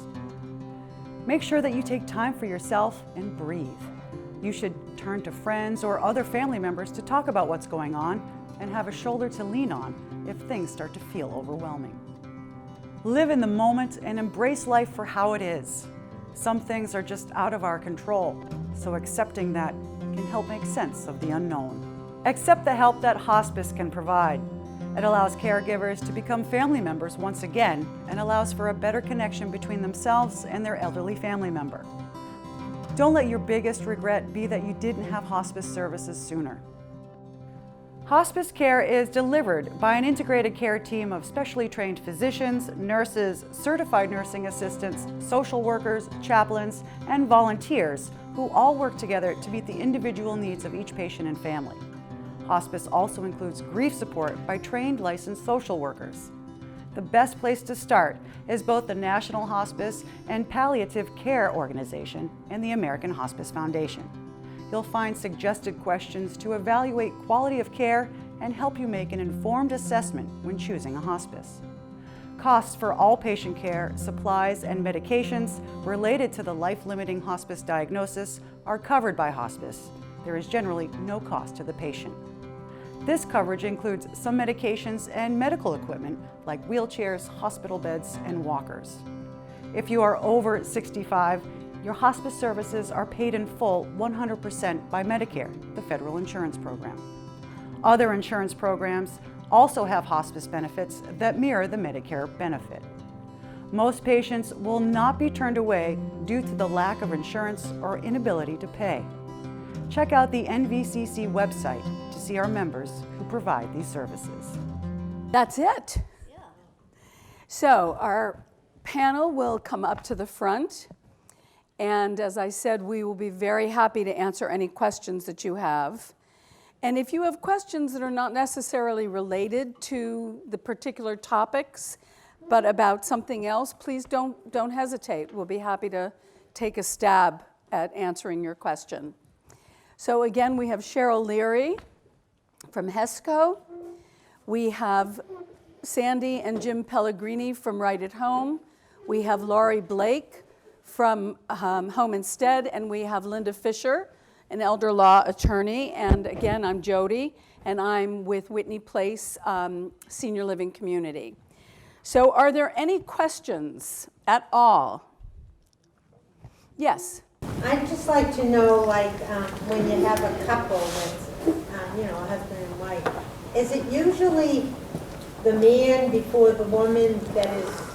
Make sure that you take time for yourself and breathe. You should turn to friends or other family members to talk about what's going on and have a shoulder to lean on if things start to feel overwhelming. Live in the moment and embrace life for how it is. Some things are just out of our control, so accepting that can help make sense of the unknown. Accept the help that hospice can provide. It allows caregivers to become family members once again and allows for a better connection between themselves and their elderly family member. Don't let your biggest regret be that you didn't have hospice services sooner. Hospice care is delivered by an integrated care team of specially trained physicians, nurses, certified nursing assistants, social workers, chaplains, and volunteers who all work together to meet the individual needs of each patient and family. Hospice also includes grief support by trained licensed social workers. The best place to start is both the National Hospice and Palliative Care Organization and the American Hospice Foundation. You'll find suggested questions to evaluate quality of care and help you make an informed assessment when choosing a hospice. Costs for all patient care, supplies, and medications related to the life-limiting hospice diagnosis are covered by hospice. There is generally no cost to the patient. This coverage includes some medications and medical equipment like wheelchairs, hospital beds, and walkers. If you are over 65, your hospice services are paid in full 100% by Medicare, the federal insurance program. Other insurance programs also have hospice benefits that mirror the Medicare benefit. Most patients will not be turned away due to the lack of insurance or inability to pay. Check out the NVCC website to see our members who provide these services. That's it. Yeah. So our panel will come up to the front. And as I said, we will be very happy to answer any questions that you have. And if you have questions that are not necessarily related to the particular topics, but about something else, please don't hesitate. We'll be happy to take a stab at answering your question. So again, we have Cheryl Leary from HESCO. We have Sandy and Jim Pellegrini from Right at Home. We have Laurie Blake from Home Instead, and we have Linda Fisher, an elder law attorney. And again, I'm Jody, and I'm with Whitney Place Senior Living Community. So are there any questions at all? Yes? I'd just like to know, like, when you have a couple that's, a husband and wife, is it usually the man before the woman that is,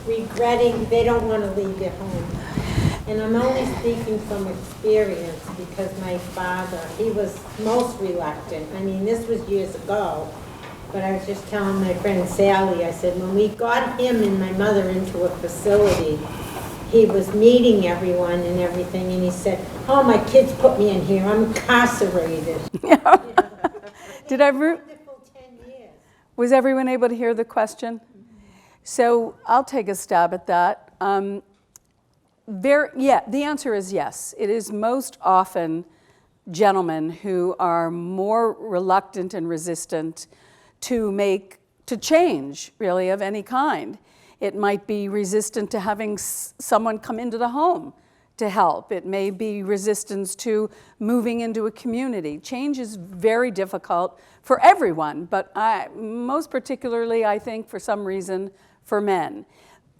regretting they don't want to leave their home? And I'm only speaking from experience because my father, he was most reluctant. I mean, this was years ago, but I was just telling my friend Sally, I said, when we got him and my mother into a facility, he was meeting everyone and everything, and he said, oh, my kids put me in here, I'm incarcerated. Did was everyone able to hear the question? So I'll take a stab at that. The answer is yes. It is most often gentlemen who are more reluctant and resistant to change, really, of any kind. It might be resistant to having someone come into the home to help. It may be resistance to moving into a community. Change is very difficult for everyone, but most particularly, I think, for some reason, for men.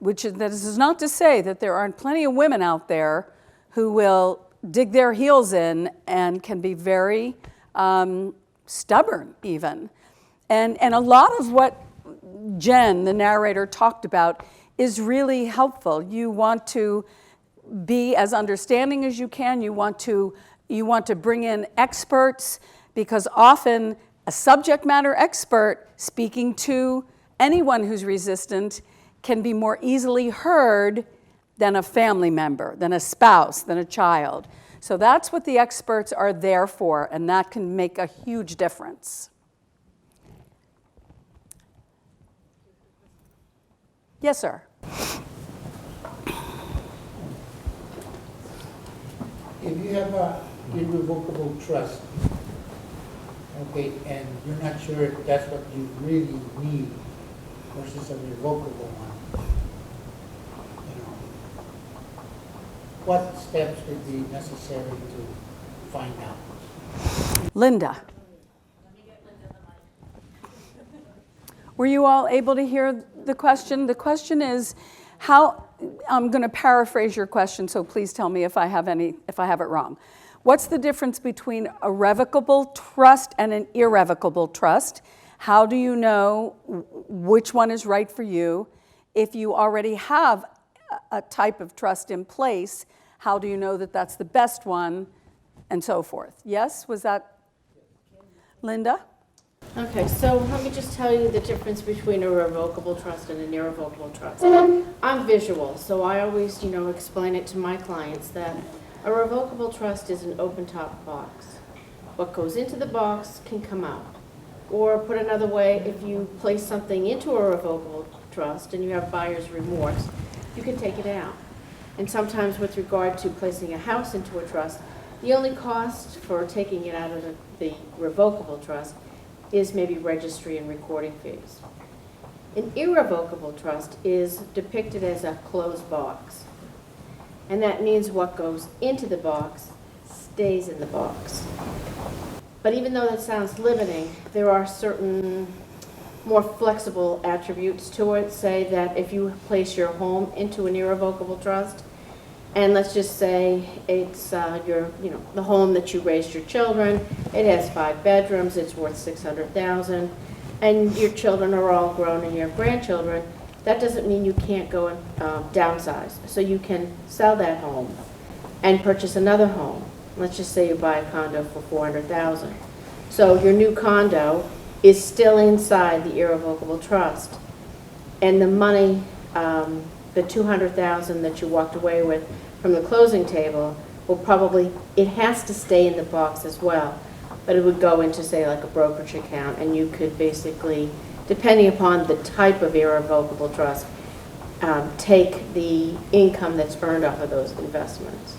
This is not to say that there aren't plenty of women out there who will dig their heels in and can be very stubborn even. And a lot of what Jen, the narrator, talked about is really helpful. You want to be as understanding as you can. You want to bring in experts, because often a subject matter expert speaking to anyone who's resistant can be more easily heard than a family member, than a spouse, than a child. So that's what the experts are there for, and that can make a huge difference. Yes, sir. If you have a irrevocable trust, okay, and you're not sure if that's what you really need versus a revocable one, what steps would be necessary to find out? Linda. Were you all able to hear the question? The question is, I'm going to paraphrase your question, so please tell me if I have it wrong. What's the difference between a revocable trust and an irrevocable trust? How do you know which one is right for you? If you already have a type of trust in place, how do you know that that's the best one, and so forth? Yes, was that Linda? Okay, so let me just tell you the difference between a revocable trust and an irrevocable trust. I'm visual, so I always, explain it to my clients that a revocable trust is an open-top box. What goes into the box can come out. Or put another way, if you place something into a revocable trust and you have buyer's remorse, you can take it out. And sometimes with regard to placing a house into a trust, the only cost for taking it out of the revocable trust is maybe registry and recording fees. An irrevocable trust is depicted as a closed box. And that means what goes into the box stays in the box. But even though that sounds limiting, there are certain more flexible attributes to it. Say that if you place your home into an irrevocable trust, and let's just say it's the home that you raised your children, it has 5 bedrooms, it's worth $600,000, and your children are all grown and you have grandchildren, that doesn't mean you can't go and downsize. So you can sell that home and purchase another home. Let's just say you buy a condo for $400,000. So your new condo is still inside the irrevocable trust, and the money, the $200,000 that you walked away with from the closing table it has to stay in the box as well, but it would go into, say, like a brokerage account, and you could basically, depending upon the type of irrevocable trust, take the income that's earned off of those investments.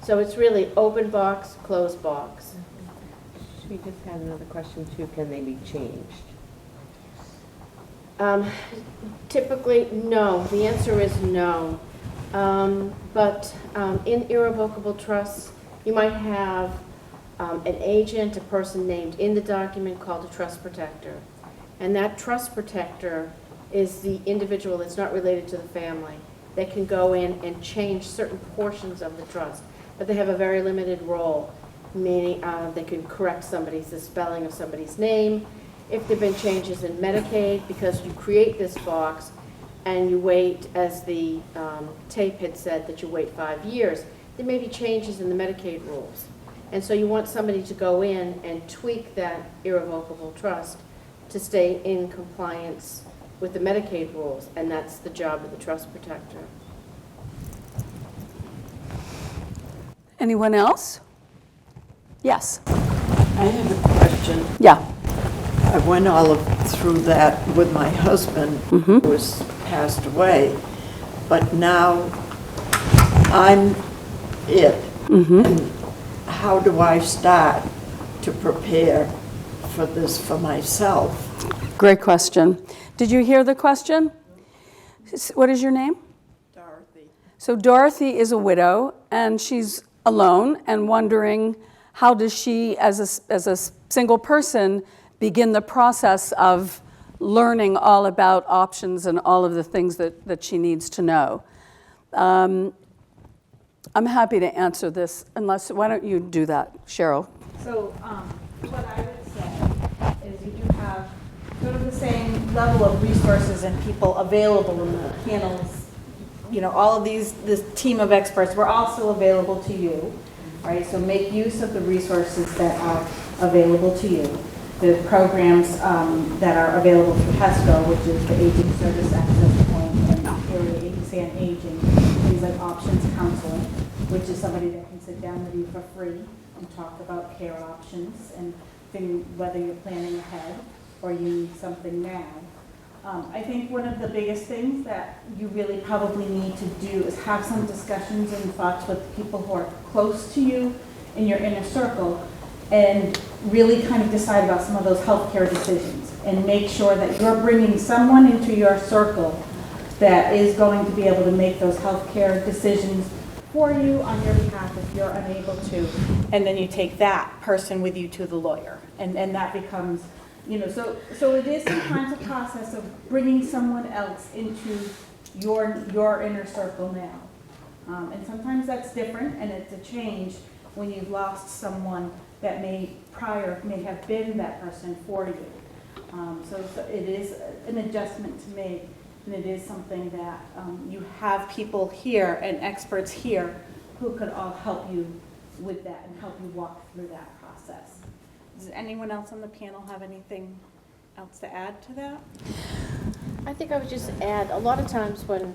So it's really open box, closed box. She just had another question too. Can they be changed? Typically, no. The answer is no. But in irrevocable trusts, you might have an agent, a person named in the document called a trust protector. And that trust protector is the individual that's not related to the family. They can go in and change certain portions of the trust, but they have a very limited role, meaning they can correct the spelling of somebody's name. If there have been changes in Medicaid, because you create this box and you wait, as the tape had said, that you wait 5 years, there may be changes in the Medicaid rules. And so you want somebody to go in and tweak that irrevocable trust to stay in compliance with the Medicaid rules, and that's the job of the trust protector. Anyone else? Yes. I have a question. Yeah. I went all through that with my husband, who was passed away, but now I'm it. And how do I start to prepare for this for myself? Great question. Did you hear the question? What is your name? Dorothy. So Dorothy is a widow, and she's alone and wondering, how does she, as a single person, begin the process of learning all about options and all of the things that she needs to know? I'm happy to answer this, why don't you do that, Cheryl? So what I would say is you do have sort of the same level of resources and people available in the panels. All of this team of experts, we're also available to you, right? So make use of the resources that are available to you. The programs that are available through HESCO, which is the Aging Service Access Point and Area Agency on Aging, things like Options Counseling, which is somebody that can sit down with you for free and talk about care options and whether you're planning ahead or you need something now. I think one of the biggest things that you really probably need to do is have some discussions and thoughts with people who are close to you in your inner circle, and really kind of decide about some of those healthcare decisions and make sure that you're bringing someone into your circle that is going to be able to make those healthcare decisions for you on your behalf if you're unable to. And then you take that person with you to the lawyer. And that becomes, You know, so it is sometimes a process of bringing someone else into your inner circle now. And sometimes that's different, and it's a change when you've lost someone that may have been that person for you. So it is an adjustment to make, and it is something that you have people here and experts here who could all help you with that and help you walk through that process. Does anyone else on the panel have anything else to add to that? I think I would just add, a lot of times when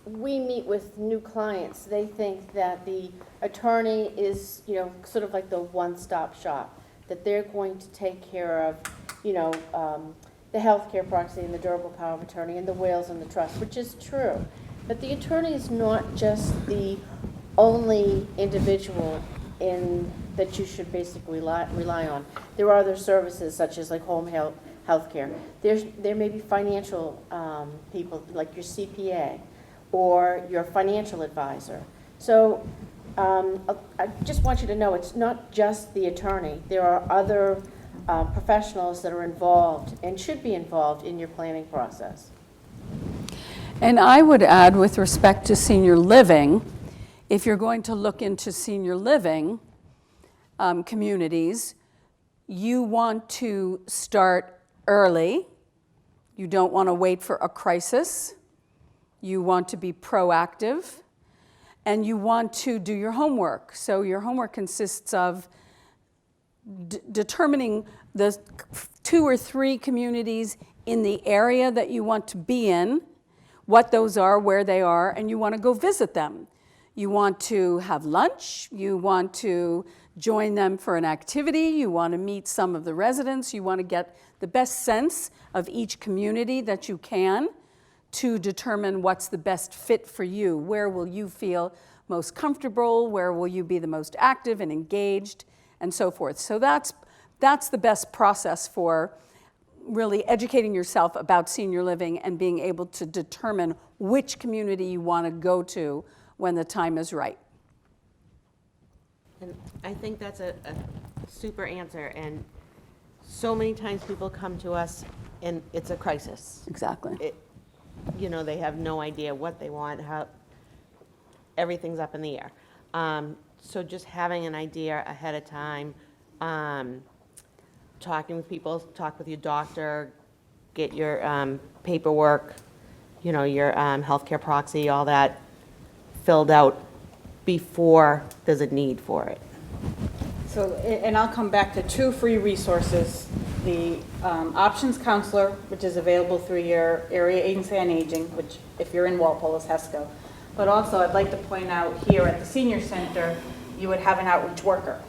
we meet with new clients, they think that the attorney is, you know, sort of like the one-stop shop, that they're going to take care of, you know, the healthcare proxy and the durable power of attorney and the wills and the trust, which is true. But the attorney is not just the only individual that you should basically rely on. There are other services such as like home health care. There may be financial people like your CPA or your financial advisor. So I just want you to know it's not just the attorney. There are other professionals that are involved and should be involved in your planning process. And I would add, with respect to senior living, if you're going to look into senior living communities, you want to start early. You don't want to wait for a crisis. You want to be proactive. And you want to do your homework. So your homework consists of determining the 2 or 3 communities in the area that you want to be in, what those are, where they are, and you want to go visit them. You want to have lunch, you want to join them for an activity, you want to meet some of the residents, you want to get the best sense of each community that you can to determine what's the best fit for you. Where will you feel most comfortable? Where will you be the most active and engaged? And so forth. So that's the best process for really educating yourself about senior living and being able to determine which community you want to go to when the time is right. And I think that's a super answer. And so many times people come to us and it's a crisis. Exactly. You know, they have no idea what they want, how everything's up in the air. So just having an idea ahead of time, talking with people, talk with your doctor, get your paperwork, you know, your healthcare proxy, all that filled out before there's a need for it. So, and I'll come back to 2 free resources. The Options Counselor, which is available through your Area Agency on Aging, which if you're in Walpole is HESCO. But also I'd like to point out here at the Senior Center, you would have an outreach worker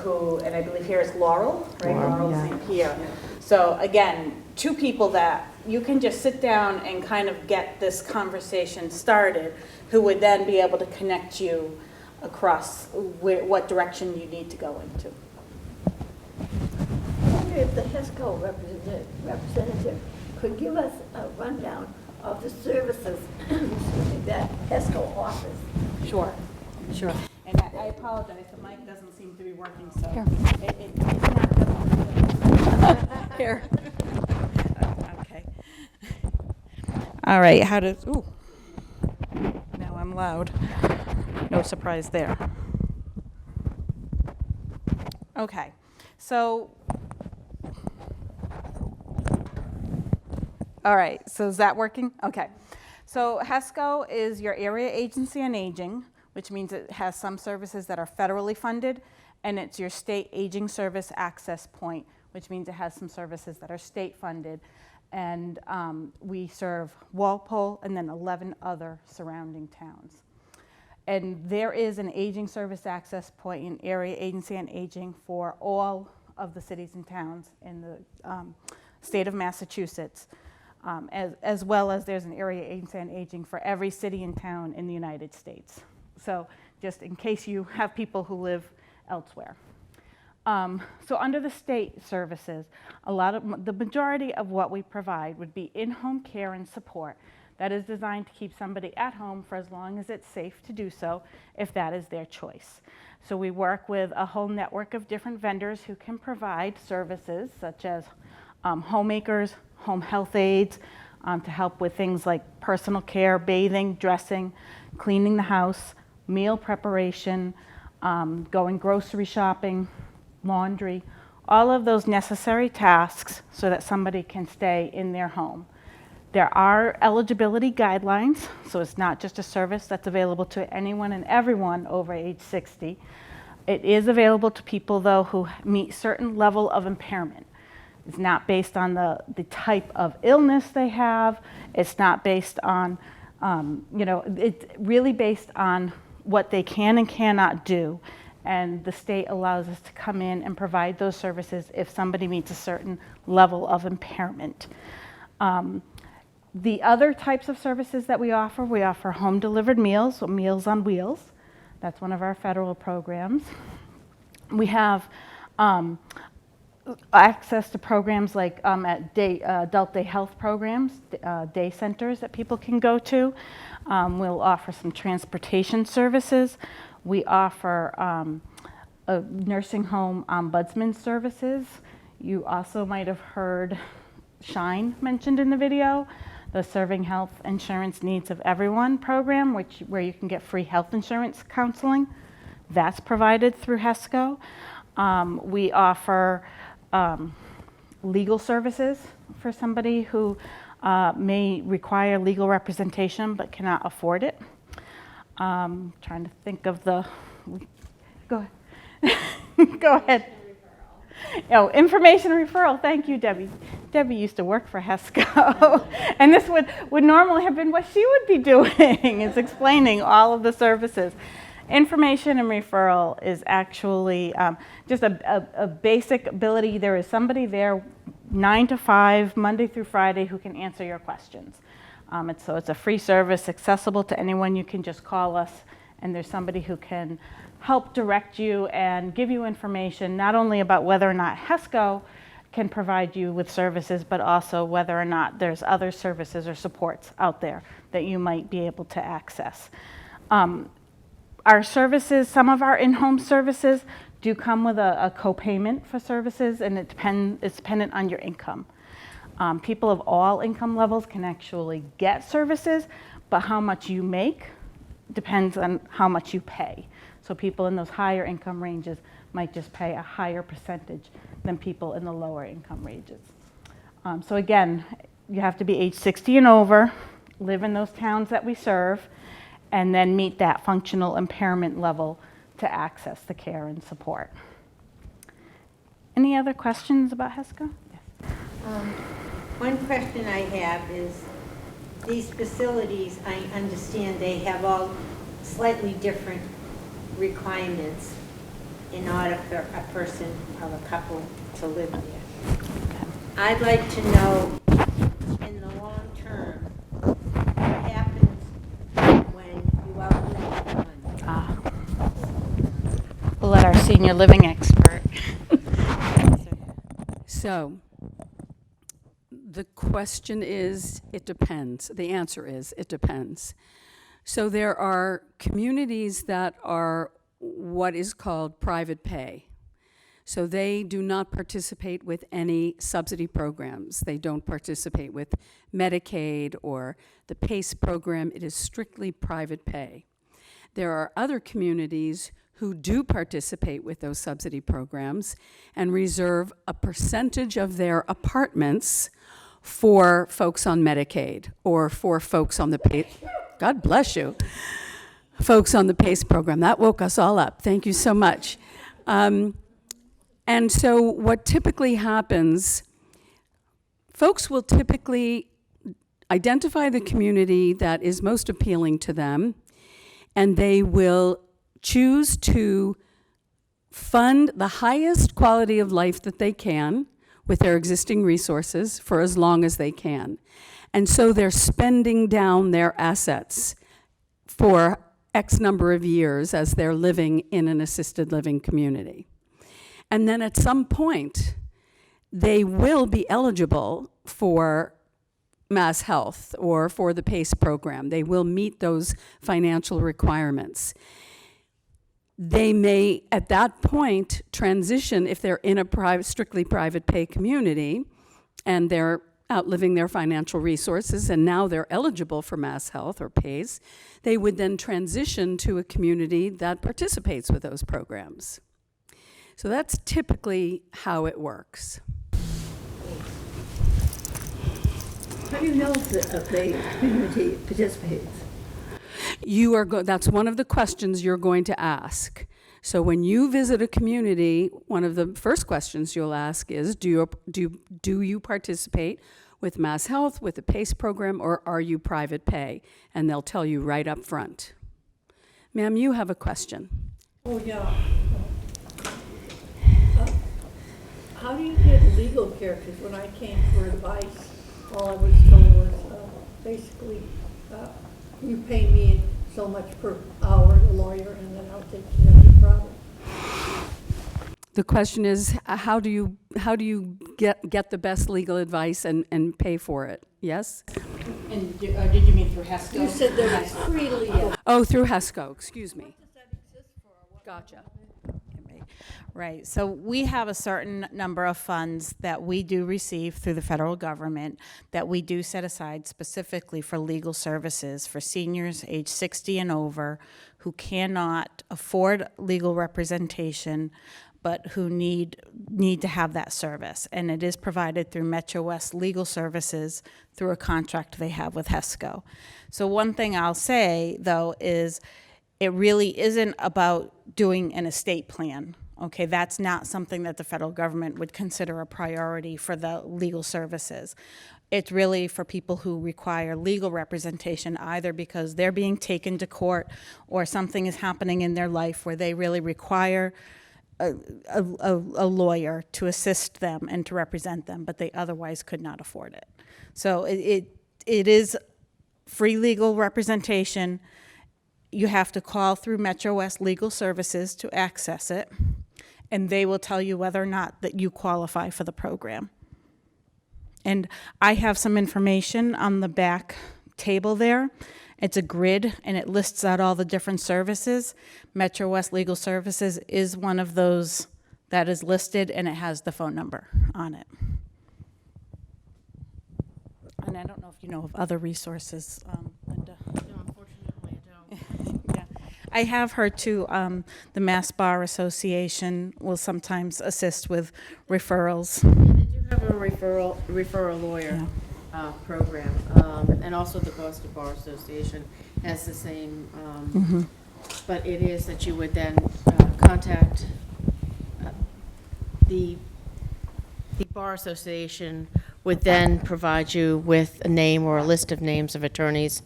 who, and I believe here is Laurel, right? Laurel St. Pierre. So again, 2 people that you can just sit down and kind of get this conversation started, who would then be able to connect you across what direction you need to go into. I wonder if the HESCO representative could give us a rundown of the services that HESCO offers. Sure. And I apologize, the mic doesn't seem to be working, so it's not Here. Okay. All right, ooh, now I'm loud. No surprise there. Okay, so, all right, so is that working? Okay. So HESCO is your Area Agency on Aging, which means it has some services that are federally funded, and it's your state aging service access point, which means it has some services that are state funded. And we serve Walpole and then 11 other surrounding towns. And there is an aging service access point in Area Agency on Aging for all of the cities and towns in the state of Massachusetts, as well as there's an Area Agency on Aging for every city and town in the United States. So just in case you have people who live elsewhere. So under the state services, the majority of what we provide would be in-home care and support that is designed to keep somebody at home for as long as it's safe to do so, if that is their choice. So we work with a whole network of different vendors who can provide services such as homemakers, home health aides, to help with things like personal care, bathing, dressing, cleaning the house, meal preparation, going grocery shopping, laundry, all of those necessary tasks so that somebody can stay in their home. There are eligibility guidelines, so it's not just a service that's available to anyone and everyone over age 60. It is available to people, though, who meet certain level of impairment. It's not based on the type of illness they have. It's not based on, it's really based on what they can and cannot do. And the state allows us to come in and provide those services if somebody meets a certain level of impairment. The other types of services that we offer home-delivered meals, so Meals on Wheels. That's one of our federal programs. We have access to programs like adult day health programs, day centers that people can go to. We'll offer some transportation services. We offer a nursing home ombudsman services. You also might have heard SHINE mentioned in the video, the Serving Health Insurance Needs of Everyone program, where you can get free health insurance counseling. That's provided through HESCO. We offer legal services for somebody who may require legal representation but cannot afford it. Trying to think of the, go ahead. Go ahead. Oh, information referral, thank you, Debbie. Debbie used to work for HESCO, and this would normally have been what she would be doing, is explaining all of the services. Information and referral is actually just a basic ability. There is somebody there 9 to 5, Monday through Friday, who can answer your questions. So it's a free service, accessible to anyone. You can just call us, and there's somebody who can help direct you and give you information, not only about whether or not HESCO can provide you with services, but also whether or not there's other services or supports out there that you might be able to access. Our services, some of our in-home services do come with a co-payment for services, and it's dependent on your income. People of all income levels can actually get services, but how much you make depends on how much you pay. So people in those higher income ranges might just pay a higher percentage than people in the lower income ranges. So again, you have to be age 60 and over, live in those towns that we serve, and then meet that functional impairment level to access the care and support. Any other questions about HESCO? Yes. One question I have is, these facilities, I understand they have all slightly different requirements in order for a person or a couple to live there. I'd like to know, in the long term, what happens when you outlive one? We'll let our senior living expert. So, the question is, it depends. The answer is, it depends. So there are communities that are what is called private pay. So they do not participate with any subsidy programs. They don't participate with Medicaid or the PACE program. It is strictly private pay. There are other communities who do participate with those subsidy programs and reserve a percentage of their apartments for folks on Medicaid or for folks on the PACE. God bless you. Folks on the PACE program. That woke us all up. Thank you so much. And so what typically happens, folks will typically identify the community that is most appealing to them, and they will choose to fund the highest quality of life that they can with their existing resources for as long as they can. And so they're spending down their assets for X number of years as they're living in an assisted living community. And then at some point, they will be eligible for Mass Health or for the PACE program. They will meet those financial requirements. They may, at that point, transition if they're in a strictly private pay community and they're outliving their financial resources and now they're eligible for Mass Health or PACE, they would then transition to a community that participates with those programs. So that's typically how it works. How do you know if the community participates? That's one of the questions you're going to ask. So when you visit a community, one of the first questions you'll ask is, do you participate with Mass Health, with the PACE program, or are you private pay? And they'll tell you right up front. Ma'am, you have a question. Oh, yeah. How do you get legal care? Because when I came for advice, all I was told was basically you pay me so much per hour, the lawyer, and then I'll take care of the problem. The question is, how do you get the best legal advice and pay for it? Yes? And did you mean through HESCO? You said there was freely. Oh, through HESCO, excuse me. Gotcha. Right, so we have a certain number of funds that we do receive through the federal government that we do set aside specifically for legal services for seniors age 60 and over who cannot afford legal representation but who need to have that service. And it is provided through Metro West Legal Services through a contract they have with HESCO. So one thing I'll say, though, is it really isn't about doing an estate plan. Okay, that's not something that the federal government would consider a priority for the legal services. It's really for people who require legal representation, either because they're being taken to court or something is happening in their life where they really require a lawyer to assist them and to represent them, but they otherwise could not afford it. So it is free legal representation. You have to call through Metro West Legal Services to access it, and they will tell you whether or not that you qualify for the program. And I have some information on the back table there. It's a grid, and it lists out all the different services. Metro West Legal Services is one of those that is listed, and it has the phone number on it. And I don't know if you know of other resources, Linda. No, unfortunately, I don't. Yeah. I have heard too, the Mass Bar Association will sometimes assist with referrals. Yeah, they do have a referral lawyer program, and also the Boston Bar Association has the same. But it is that you would then contact the Bar Association would then provide you with a name or a list of names of attorneys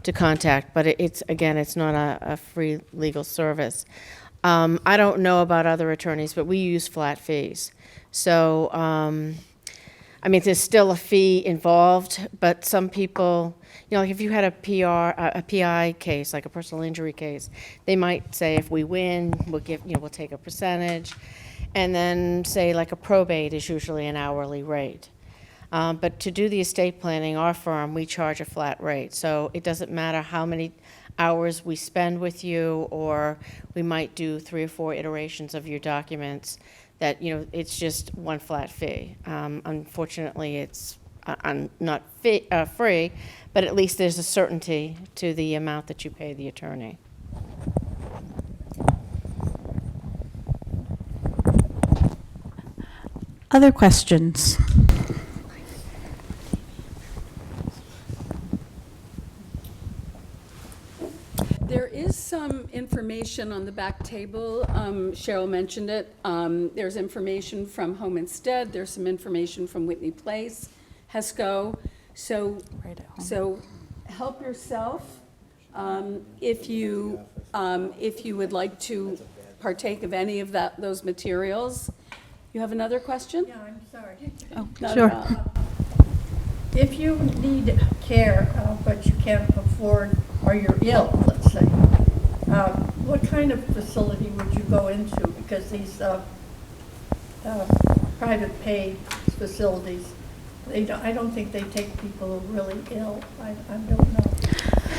to contact, but it's not a free legal service. I don't know about other attorneys, but we use flat fees. So, I mean, there's still a fee involved, but some people, like if you had a PI case, like a personal injury case, they might say if we win, we'll take a percentage, and then say like a probate is usually an hourly rate. But to do the estate planning, our firm, we charge a flat rate. So it doesn't matter how many hours we spend with you, or we might do 3 or 4 iterations of your documents, that, it's just one flat fee. Unfortunately, it's not free, but at least there's a certainty to the amount that you pay the attorney. Other questions? There is some information on the back table. Cheryl mentioned it. There's information from Home Instead. There's some information from Whitney Place, HESCO. So help yourself if you would like to partake of any of those materials. You have another question? Yeah, I'm sorry. Oh, Not sure. at all. If you need care, but you can't afford, or you're ill, let's say, what kind of facility would you go into? Because these private pay facilities I don't think they take people really ill. I don't know.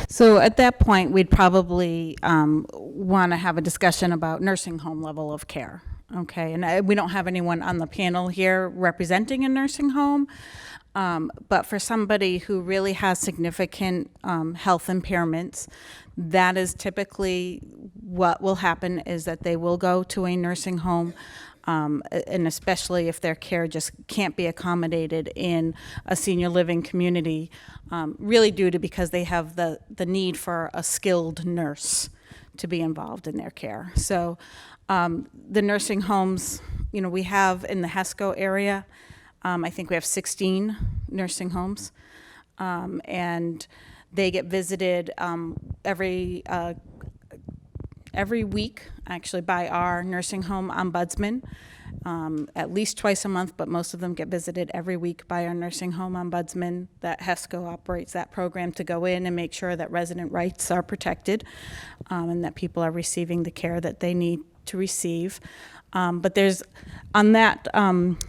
So at that point, we'd probably want to have a discussion about nursing home level of care. Okay, and we don't have anyone on the panel here representing a nursing home, but for somebody who really has significant health impairments, that is typically what will happen, is that they will go to a nursing home. And especially if their care just can't be accommodated in a senior living community, really due to because they have the need for a skilled nurse to be involved in their care. So the nursing homes, you know, we have in the HESCO area, I think we have 16 nursing homes, and they get visited every week, actually, by our nursing home ombudsman, at least twice a month, but most of them get visited every week by our nursing home ombudsman. That HESCO operates that program to go in and make sure that resident rights are protected, and that people are receiving the care that they need to receive. But there's, on that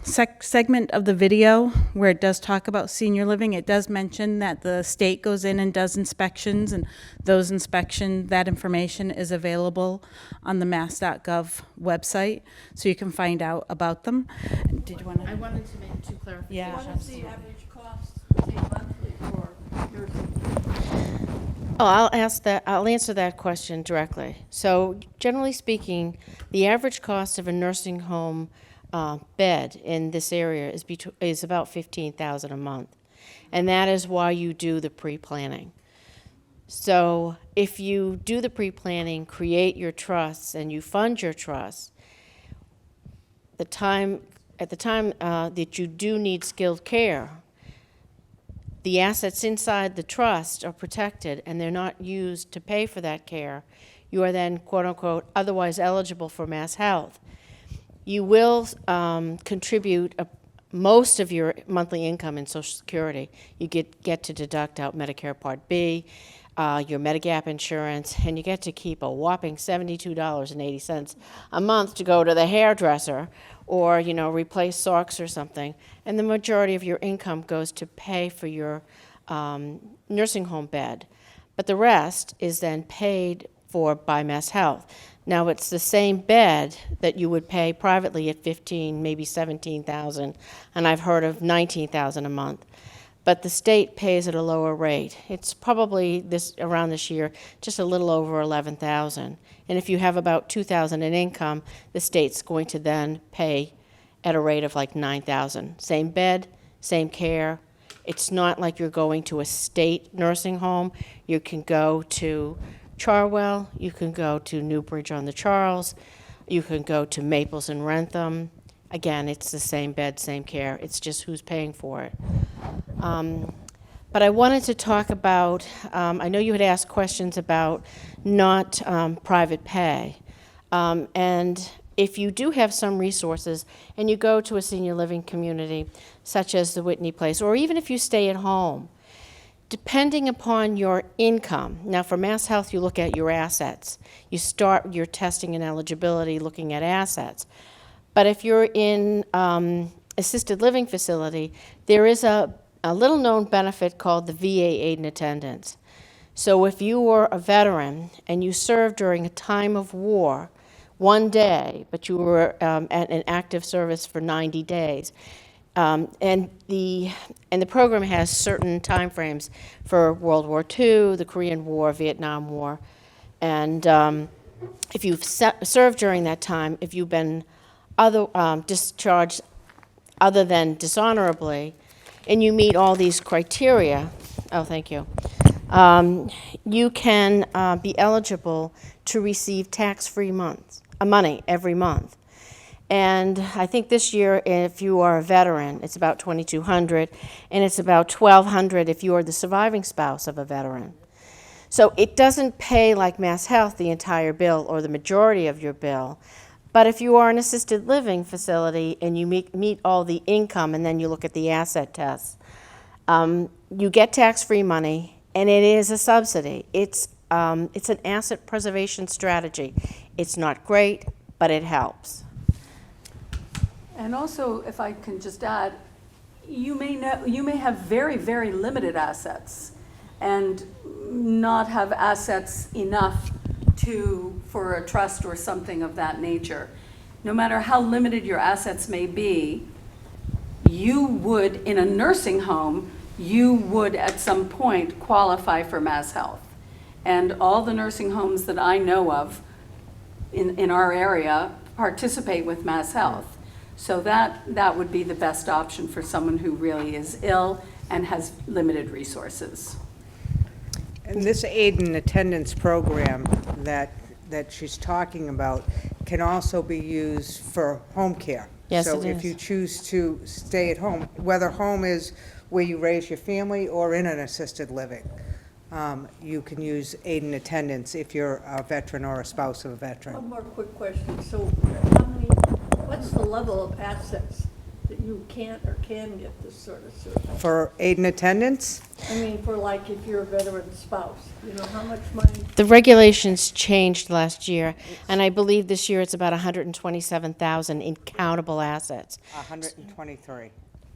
segment of the video where it does talk about senior living, it does mention that the state goes in and does inspections, and those that information is available on the mass.gov website, so you can find out about them. Did you want to? I wanted to make 2 clarifications. Yeah. What is the average cost, say, monthly for nursing? Oh, I'll answer that question directly. So generally speaking, the average cost of a nursing home bed in this area is about $15,000 a month. And that is why you do the pre-planning. So if you do the pre-planning, create your trusts, and you fund your trusts, at the time that you do need skilled care, the assets inside the trust are protected and they're not used to pay for that care. You are then, quote unquote, otherwise eligible for Mass Health. You will contribute most of your monthly income in Social Security. You get to deduct out Medicare Part B, your Medigap insurance, and you get to keep a whopping $72.80 a month to go to the hairdresser or, you know, replace socks or something. And the majority of your income goes to pay for your nursing home bed. But the rest is then paid for by Mass Health. Now, it's the same bed that you would pay privately at $15,000, maybe $17,000, and I've heard of $19,000 a month. But the state pays at a lower rate. It's probably around this year just a little over $11,000. And if you have about $2,000 in income, the state's going to then pay at a rate of like $9,000. Same bed, same care. It's not like you're going to a state nursing home. You can go to Charwell, you can go to Newbridge on the Charles, you can go to Maples and Rentham. Again, it's the same bed, same care. It's just who's paying for it. But I wanted to talk about, I know you had asked questions about not private pay. And if you do have some resources and you go to a senior living community, such as the Whitney Place, or even if you stay at home, depending upon your income, now for Mass Health, you look at your assets. You start your testing and eligibility looking at assets. But if you're in assisted living facility, there is a little known benefit called the VA aid and attendance. So if you were a veteran and you served during a time of war, one day, but you were at an active service for 90 days, and the program has certain time frames for World War II, the Korean War, Vietnam War, and if you've served during that time, if you've been discharged other than dishonorably, and you meet all these criteria, oh, thank you, you can be eligible to receive tax-free money every month. And I think this year, if you are a veteran, it's about $2,200, and it's about $1,200 if you are the surviving spouse of a veteran. So it doesn't pay like Mass Health the entire bill or the majority of your bill. But if you are an assisted living facility and you meet all the income and then you look at the asset tests, you get tax-free money, and it is a subsidy. It's an asset preservation strategy. It's not great, but it helps. And also, if I can just add, you may have very, very limited assets and not have assets enough for a trust or something of that nature. No matter how limited your assets may be, you would, in a nursing home, you would at some point qualify for Mass Health. And all the nursing homes that I know of in our area participate with Mass Health. So that would be the best option for someone who really is ill and has limited resources. And this aid and attendance program that she's talking about can also be used for home care. Yes, so it if is. you choose to stay at home, whether home is where you raise your family or in an assisted living, you can use aid and attendance if you're a veteran or a spouse of a veteran. One more quick question. So what's the level of assets that you can't or can get this sort of service? For aid and attendance? I mean, for like if you're a veteran spouse, you know, how much money? The regulations changed last year, and I believe this year it's about 127,000 in countable assets. 123.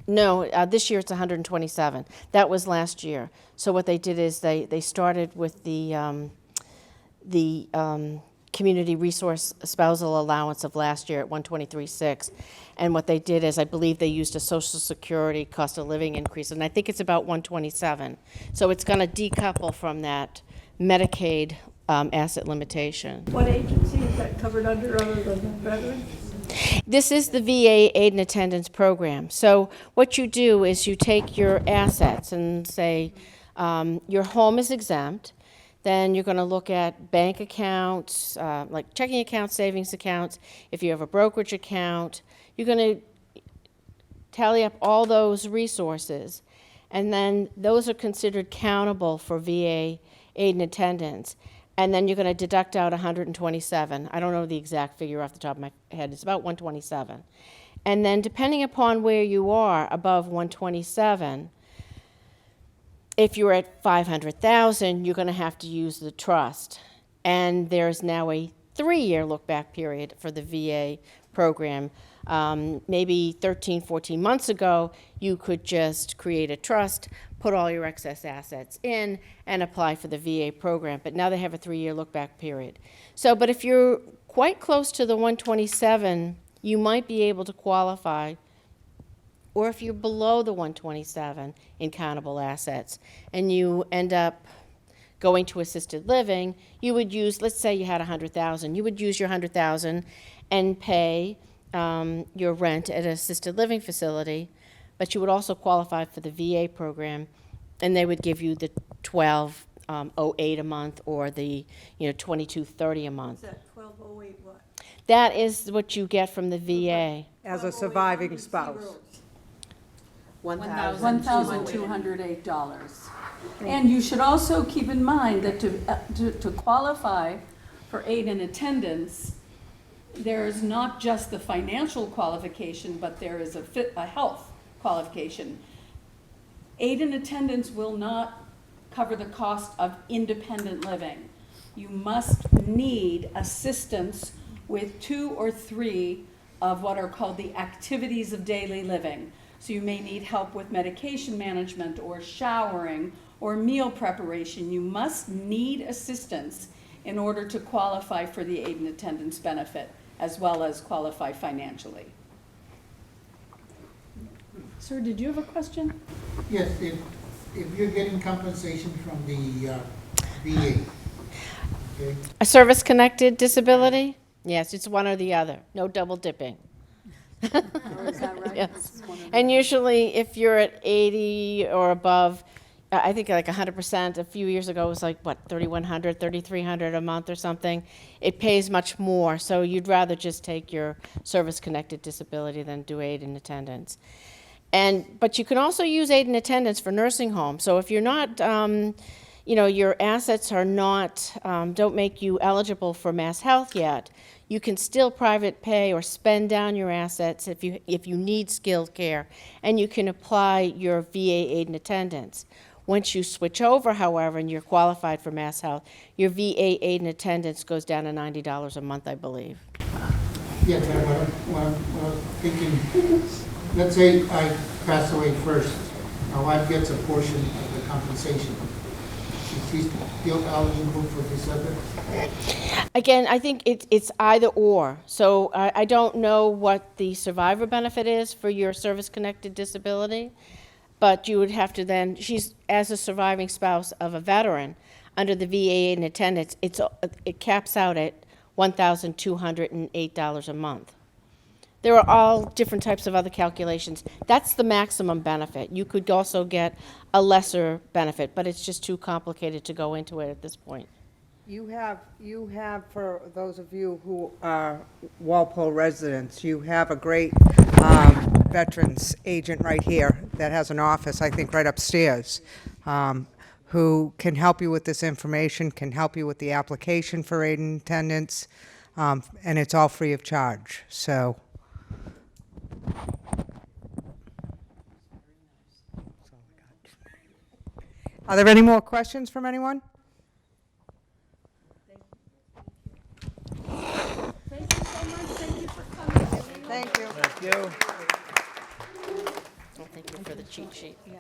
No, this year it's 127. That was last year. So what they did is they started with the community resource spousal allowance of last year at 123.6, and what they did is I believe they used a Social Security cost of living increase, and I think it's about 127. So it's going to decouple from that Medicaid asset limitation. What agency is that covered under other than veterans? This is the VA aid and attendance program. So what you do is you take your assets and say your home is exempt. Then you're going to look at bank accounts, like checking accounts, savings accounts. If you have a brokerage account, you're going to tally up all those resources. And then those are considered countable for VA aid and attendance. And then you're going to deduct out 127. I don't know the exact figure off the top of my head. It's about 127. And then depending upon where you are above 127, if you're at 500,000, you're going to have to use the trust. And there's now a 3-year look-back period for the VA program. Maybe 13, 14 months ago, you could just create a trust, put all your excess assets in, and apply for the VA program. But now they have a 3-year look-back period. So, but if you're quite close to the 127, you might be able to qualify. Or if you're below the 127 in countable assets, and you end up going to assisted living, you would use, let's say you had 100,000, you would use your 100,000 and pay your rent at an assisted living facility, but you would also qualify for the VA program, and they would give you the $12.08 a month or the $22.30 a month. Is that 1208 what? That is what you get from the VA. As a surviving spouse. $1,208. And you should also keep in mind that to qualify for aid and attendance, there is not just the financial qualification, but there is a health qualification. Aid and attendance will not cover the cost of independent living. You must need assistance with 2 or 3 of what are called the activities of daily living. So you may need help with medication management or showering or meal preparation. You must need assistance in order to qualify for the aid and attendance benefit, as well as qualify financially. Sir, did you have a question? Yes, if you're getting compensation from the VA, okay? A service-connected disability? Yes, it's one or the other. No double dipping. Oh, is that right? Yes. And usually if you're at 80 or above, I think like 100%, a few years ago it was like, what, $3,100, $3,300 a month or something. It pays much more, so you'd rather just take your service-connected disability than do aid and attendance. But you can also use aid and attendance for nursing homes. So if you're not, your assets are not, don't make you eligible for Mass Health yet, you can still private pay or spend down your assets if you need skilled care, and you can apply your VA aid and attendance. Once you switch over, however, and you're qualified for Mass Health, your VA aid and attendance goes down to $90 a month, I believe. Yeah, but what I was thinking, let's say I pass away first, my wife gets a portion of the compensation. Is she still eligible for this other? Again, I think it's either or. So I don't know what the survivor benefit is for your service-connected disability, but you would have to then, she's, as a surviving spouse of a veteran, under the VA and attendance, it caps out at $1,208 a month. There are all different types of other calculations. That's the maximum benefit. You could also get a lesser benefit, but it's just too complicated to go into it at this point. You have, for those of you who are Walpole residents, you have a great veterans agent right here that has an office, I think, right upstairs, who can help you with this information, can help you with the application for aid and attendance, and it's all free of charge. So. Are there any more questions from anyone? Thank you so much. Thank you for coming. Thank you. Thank you. Thank you for the cheat sheet. Yeah.